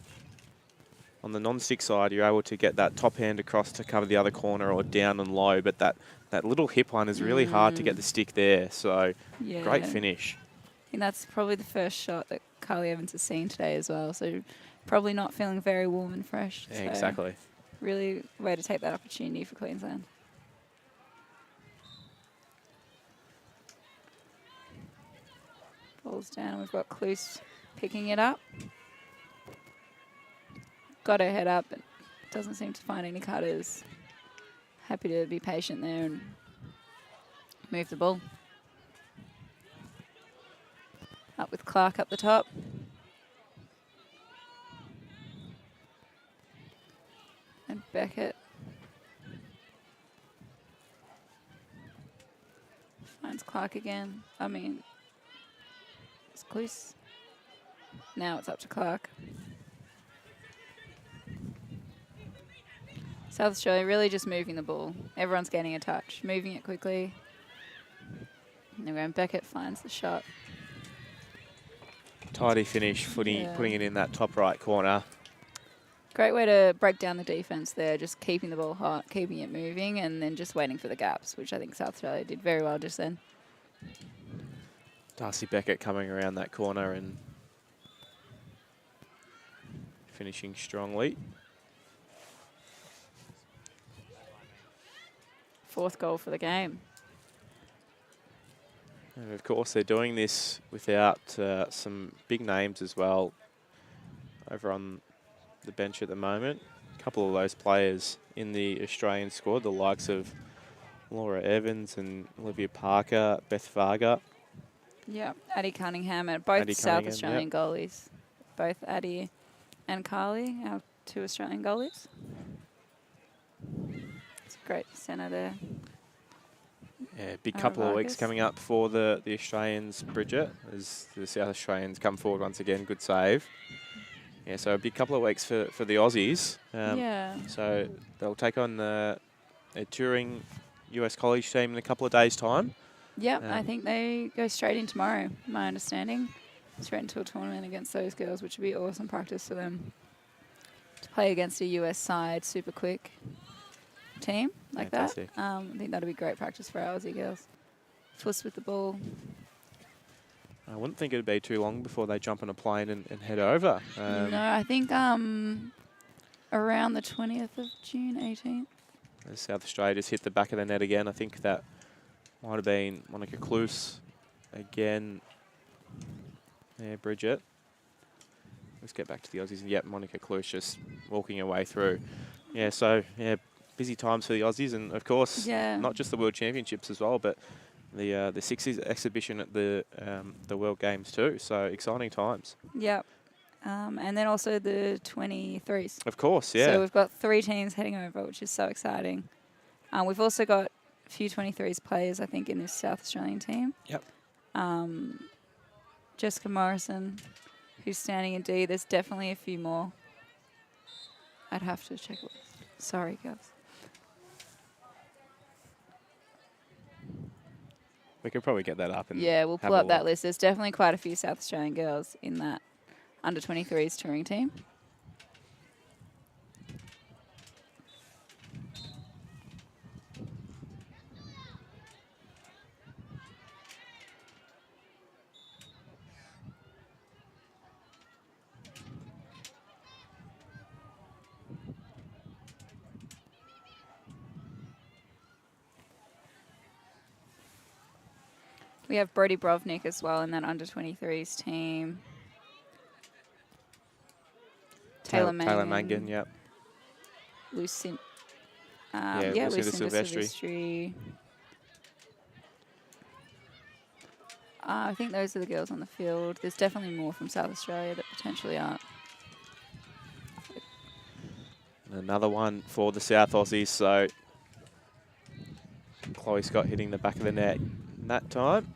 A: On the non-stick side, you're able to get that top hand across to cover the other corner or down and low, but that little hip one is really hard to get the stick there. So
B: Yeah.
A: great finish.
B: I think that's probably the first shot that Carly Evans has seen today as well. So probably not feeling very warm and fresh.
A: Yeah,
B: So
A: exactly.
B: really way to take that opportunity for Queensland. Ball's down. We've got Cluse picking it up. Got her head up, but doesn't seem to find any cutters. Happy to be patient there and move the ball. Up with Clark up the top. And Beckett finds Clark again. I mean, it's Cluse. Now it's up to Clark. South Australia really just moving the ball. Everyone's getting a touch, moving it quickly. And then Beckett finds the shot.
A: Tidy finish, putting it in that top right corner.
B: Great way to break down the defence there, just keeping the ball hot, keeping it moving, and then just waiting for the gaps, which I think South Australia did very well just then.
A: Darcy Beckett coming around that corner and finishing strongly.
B: Fourth goal for the game.
A: And of course, they're doing this without some big names as well over on the bench at the moment. A couple of those players in the Australian squad, the likes of Laura Evans and Olivia Parker, Beth Varga.
B: Yeah, Addie Cunningham and both
A: Addie
B: South
A: Cunningham,
B: Australian goalies. Both Addie and Carly, our two Australian goalies. It's a great centre there.
A: Yeah, big couple of weeks coming up for the Australians, Bridget, as the South Australians come forward once again. Good save. Yeah, so a big couple of weeks for the Aussies.
B: Yeah.
A: So they'll take on a touring US college team in a couple of days' time.
B: Yeah, I think they go straight in tomorrow, my understanding. Straight into a tournament against those girls, which would be awesome practice for them to play against a US side super quick team like
A: Fantastic.
B: that. I think that'll be great practice for our Aussie girls. Fuss with the ball.
A: I wouldn't think it'd be too long before they jump on a plane and head over.
B: No, I think around the 20th of June, 18th.
A: As South Australia just hit the back of the net again. I think that might have been Monica Cluse again. Yeah, Bridget. Let's get back to the Aussies. Yep, Monica Cluse just walking her way through. Yeah, so, yeah, busy times for the Aussies. And, of course, not just the World Championships as well, but the Sixties exhibition at the World Games too. So, exciting times.
B: Yep. And then also the 23s.
A: Of course, yeah.
B: So we've got 3 teams heading over, which is so exciting. We've also got a few 23s players, I think, in this South Australian team.
A: Yep.
B: Jessica Morrison, who's standing in D. There's definitely a few more. I'd have to check. Sorry, girls.
A: We could probably get that up. And
B: yeah, we'll pull up that list. There's definitely quite a few South Australian girls in that under-23s touring team. We have Brodie Brovnik as well in that under-23s team. Taylor
A: Mangan, yep.
B: Lucinda
A: Silvestri.
B: Silvestri. I think those are the girls on the field. There's definitely more from South Australia that potentially aren't.
A: Another one for the South Aussies. So Chloe Scott hitting the back of the net that time.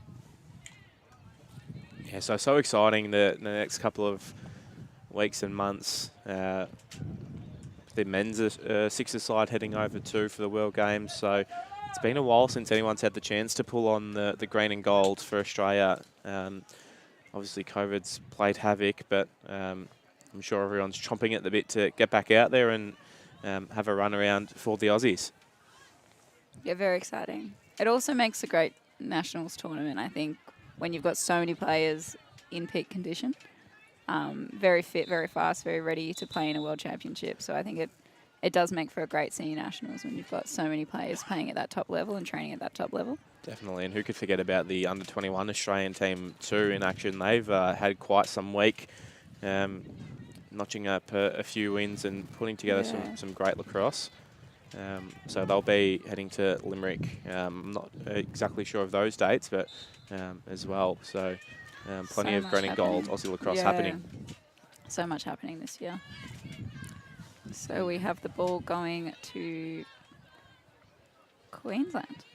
A: Yeah, so exciting the next couple of weeks and months. The men's Sixers side heading over too for the World Games. So it's It's been a while since anyone's had the chance to pull on the green and gold for Australia. Obviously, COVID's played havoc, but I'm sure everyone's chomping at the bit to get back out there and have a run around for the Aussies.
B: Yeah, very exciting. It also makes a great nationals tournament, I think, when you've got so many players in peak condition. Very fit, very fast, very ready to play in a world championship. So I think it does make for a great senior nationals when you've got so many players playing at that top level and training at that top level.
A: Definitely, and who could forget about the under-21 Australian team too in action. They've had quite some week, notching up a few wins and putting together some great lacrosse. So they'll be heading to Limerick. I'm not exactly sure of those dates, but as well. So plenty of green and gold Aussie lacrosse happening.
B: So much happening this year. So we have the ball going to Queensland.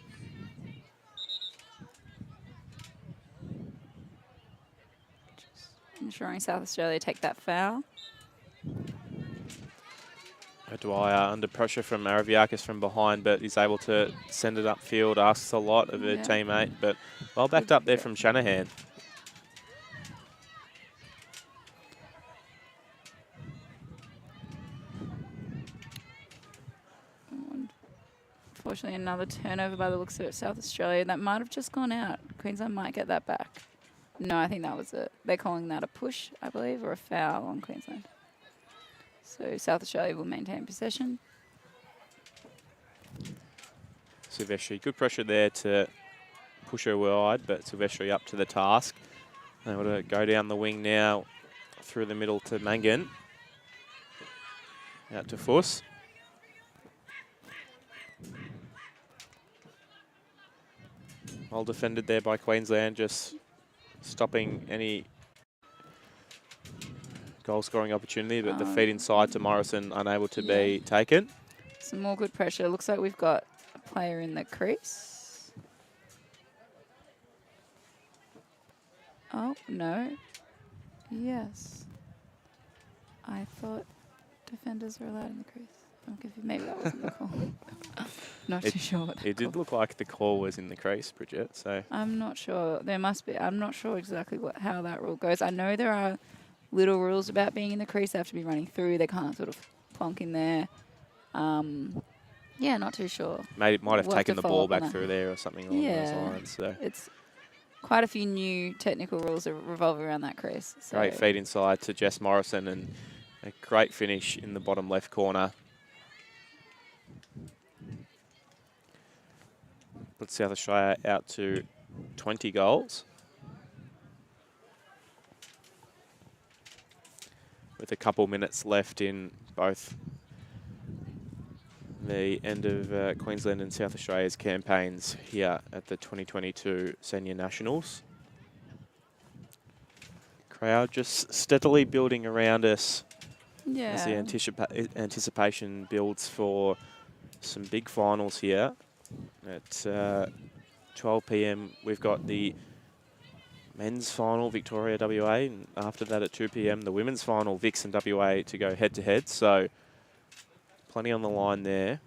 B: Just ensuring South Australia take that foul.
A: Dwyer under pressure from Araviakis from behind, but he's able to send it upfield, asks a lot of her teammate, but well backed up there from Shanahan.
B: Unfortunately, another turnover by the looks of it, South Australia. That might have just gone out. Queensland might get that back. No, I think that was it. They're calling that a push, I believe, or a foul on Queensland. So South Australia will maintain possession.
A: Silvestri, good pressure there to push her wide, but Silvestri up to the task. Able to go down the wing now through the middle to Mangan. Out to Fuss. Well defended there by Queensland, just stopping any goal-scoring opportunity, but the feed inside to Morrison unable to be taken.
B: Some more good pressure. Looks like we've got a player in the crease. Oh, no. Yes. I thought defenders were allowed in the crease. I'll give you, maybe that wasn't the call. Not too sure what
A: it did look like the call was in the crease, Bridget. So
B: I'm not sure. There must be. I'm not sure exactly how that rule goes. I know there are little rules about being in the crease. They have to be running through. They can't sort of plonk in there. Yeah, not too sure.
A: Might have taken the ball back through there or something along those lines. So
B: it's quite a few new technical rules that revolve around that crease. So.
A: Great feed inside to Jess Morrison and a great finish in the bottom left corner. Puts South Australia out to 20 goals. With a couple minutes left in both the end of Queensland and South Australia's campaigns here at the 2022 Senior Nationals. Crowd just steadily building around us as the anticipation builds for some big finals here. At 12 p.m. we've got the men's final, Victoria WA, and after that at 2 p.m. the women's final, Vix and WA, to go head-to-head. So plenty on the line there.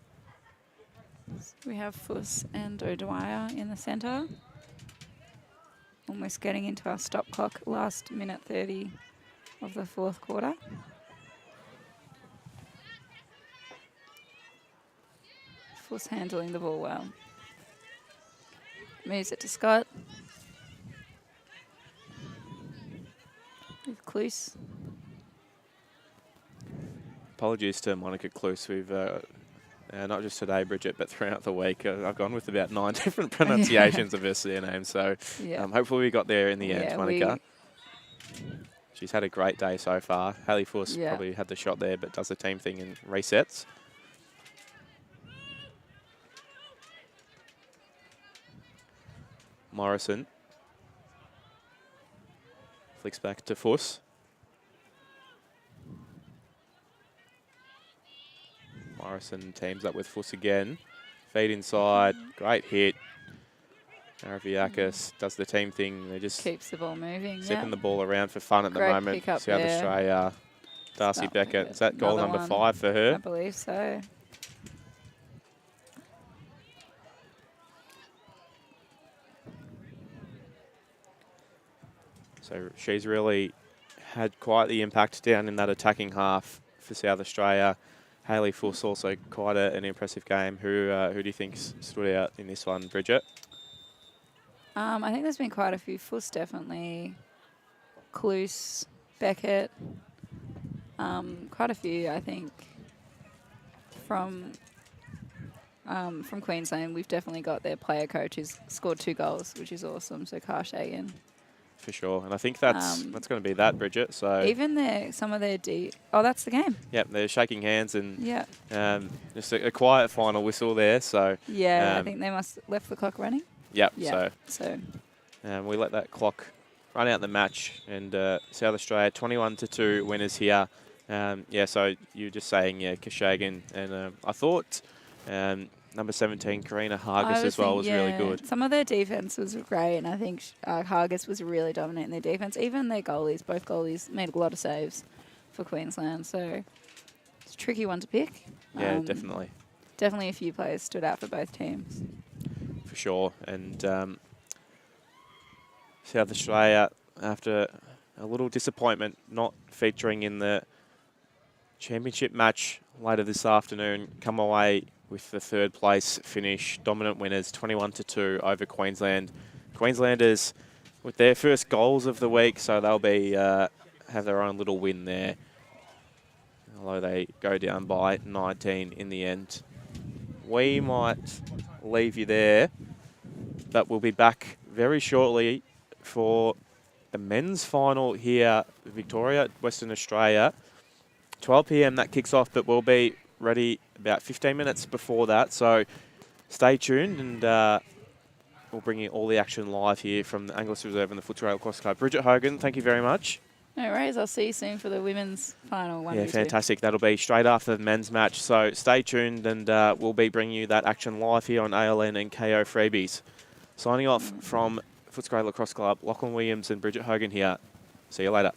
B: We have Fuss and O'Dwyer in the centre. Almost getting into our stop clock, last minute 30 of the fourth quarter. Fuss handling the ball well. Moves it to Scott. With Cluse.
A: Apologies to Monica Cluse. We've, not just today, Bridget, but throughout the week, I've gone with about 9 different pronunciations of her surname. So hopefully we got there in the end, Monica. She's had a great day so far. Haley Fuss probably had the shot there, but does the team thing and resets. Morrison flicks back to Fuss. Morrison teams up with Fuss again. Feed inside, great hit. Araviakis does the team thing. They just
B: keeps the ball moving.
A: Zipping the ball around for fun at the moment. South Australia, Darcy Beckett. Is that goal number 5 for her?
B: I believe so.
A: So she's really had quite the impact down in that attacking half for South Australia. Hayley Fuss also quite an impressive game. Who do you think stood out in this one, Bridget?
B: I think there's been quite a few. Fuss definitely. Cluse, Beckett. Quite a few, I think, from Queensland. We've definitely got their player coach who's scored 2 goals, which is awesome. So Karsh Hagan.
A: For sure, and I think that's going to be that, Bridget. So
B: even some of their oh, that's the game.
A: Yep, they're shaking hands and
B: yeah,
A: just a quiet final whistle there. So
B: yeah, I think they must left the clock running.
A: Yep.
B: Yeah.
A: So we let that clock run out the match, and South Australia 21-2 winners here. Yeah, so you're just saying, yeah, Kashagan, and I thought number 17, Karina Hargis as well was really good.
B: Some of their defense was great, and I think Hargis was really dominating their defense. Even their goalies, both goalies made a lot of saves for Queensland, so it's a tricky one to pick.
A: Yeah, definitely.
B: Definitely a few players stood out for both teams.
A: For sure, and South Australia, after a little disappointment not featuring in the championship match later this afternoon, come away with the 3rd place finish. Dominant winners, 21-2 over Queensland. Queenslanders with their first goals of the week, so they'll be have their own little win there. Although they go down by 19 in the end. We might leave you there, but we'll be back very shortly for the men's final here, Victoria, Western Australia. 12 p.m. that kicks off, but we'll be ready about 15 minutes before that. So stay tuned, and we'll bring you all the action live here from the Angliss Reserve and the Footscray Lacrosse Club. Bridget Hogan, thank you very much.
B: No worries. I'll see you soon for the women's final.
A: Yeah, fantastic. That'll be straight after the men's match. So stay tuned, and we'll be bringing you that action live here on ALN and KO Freebies. Signing off from Footscray Lacrosse Club, Lachlan Williams and Bridget Hogan here. See you later.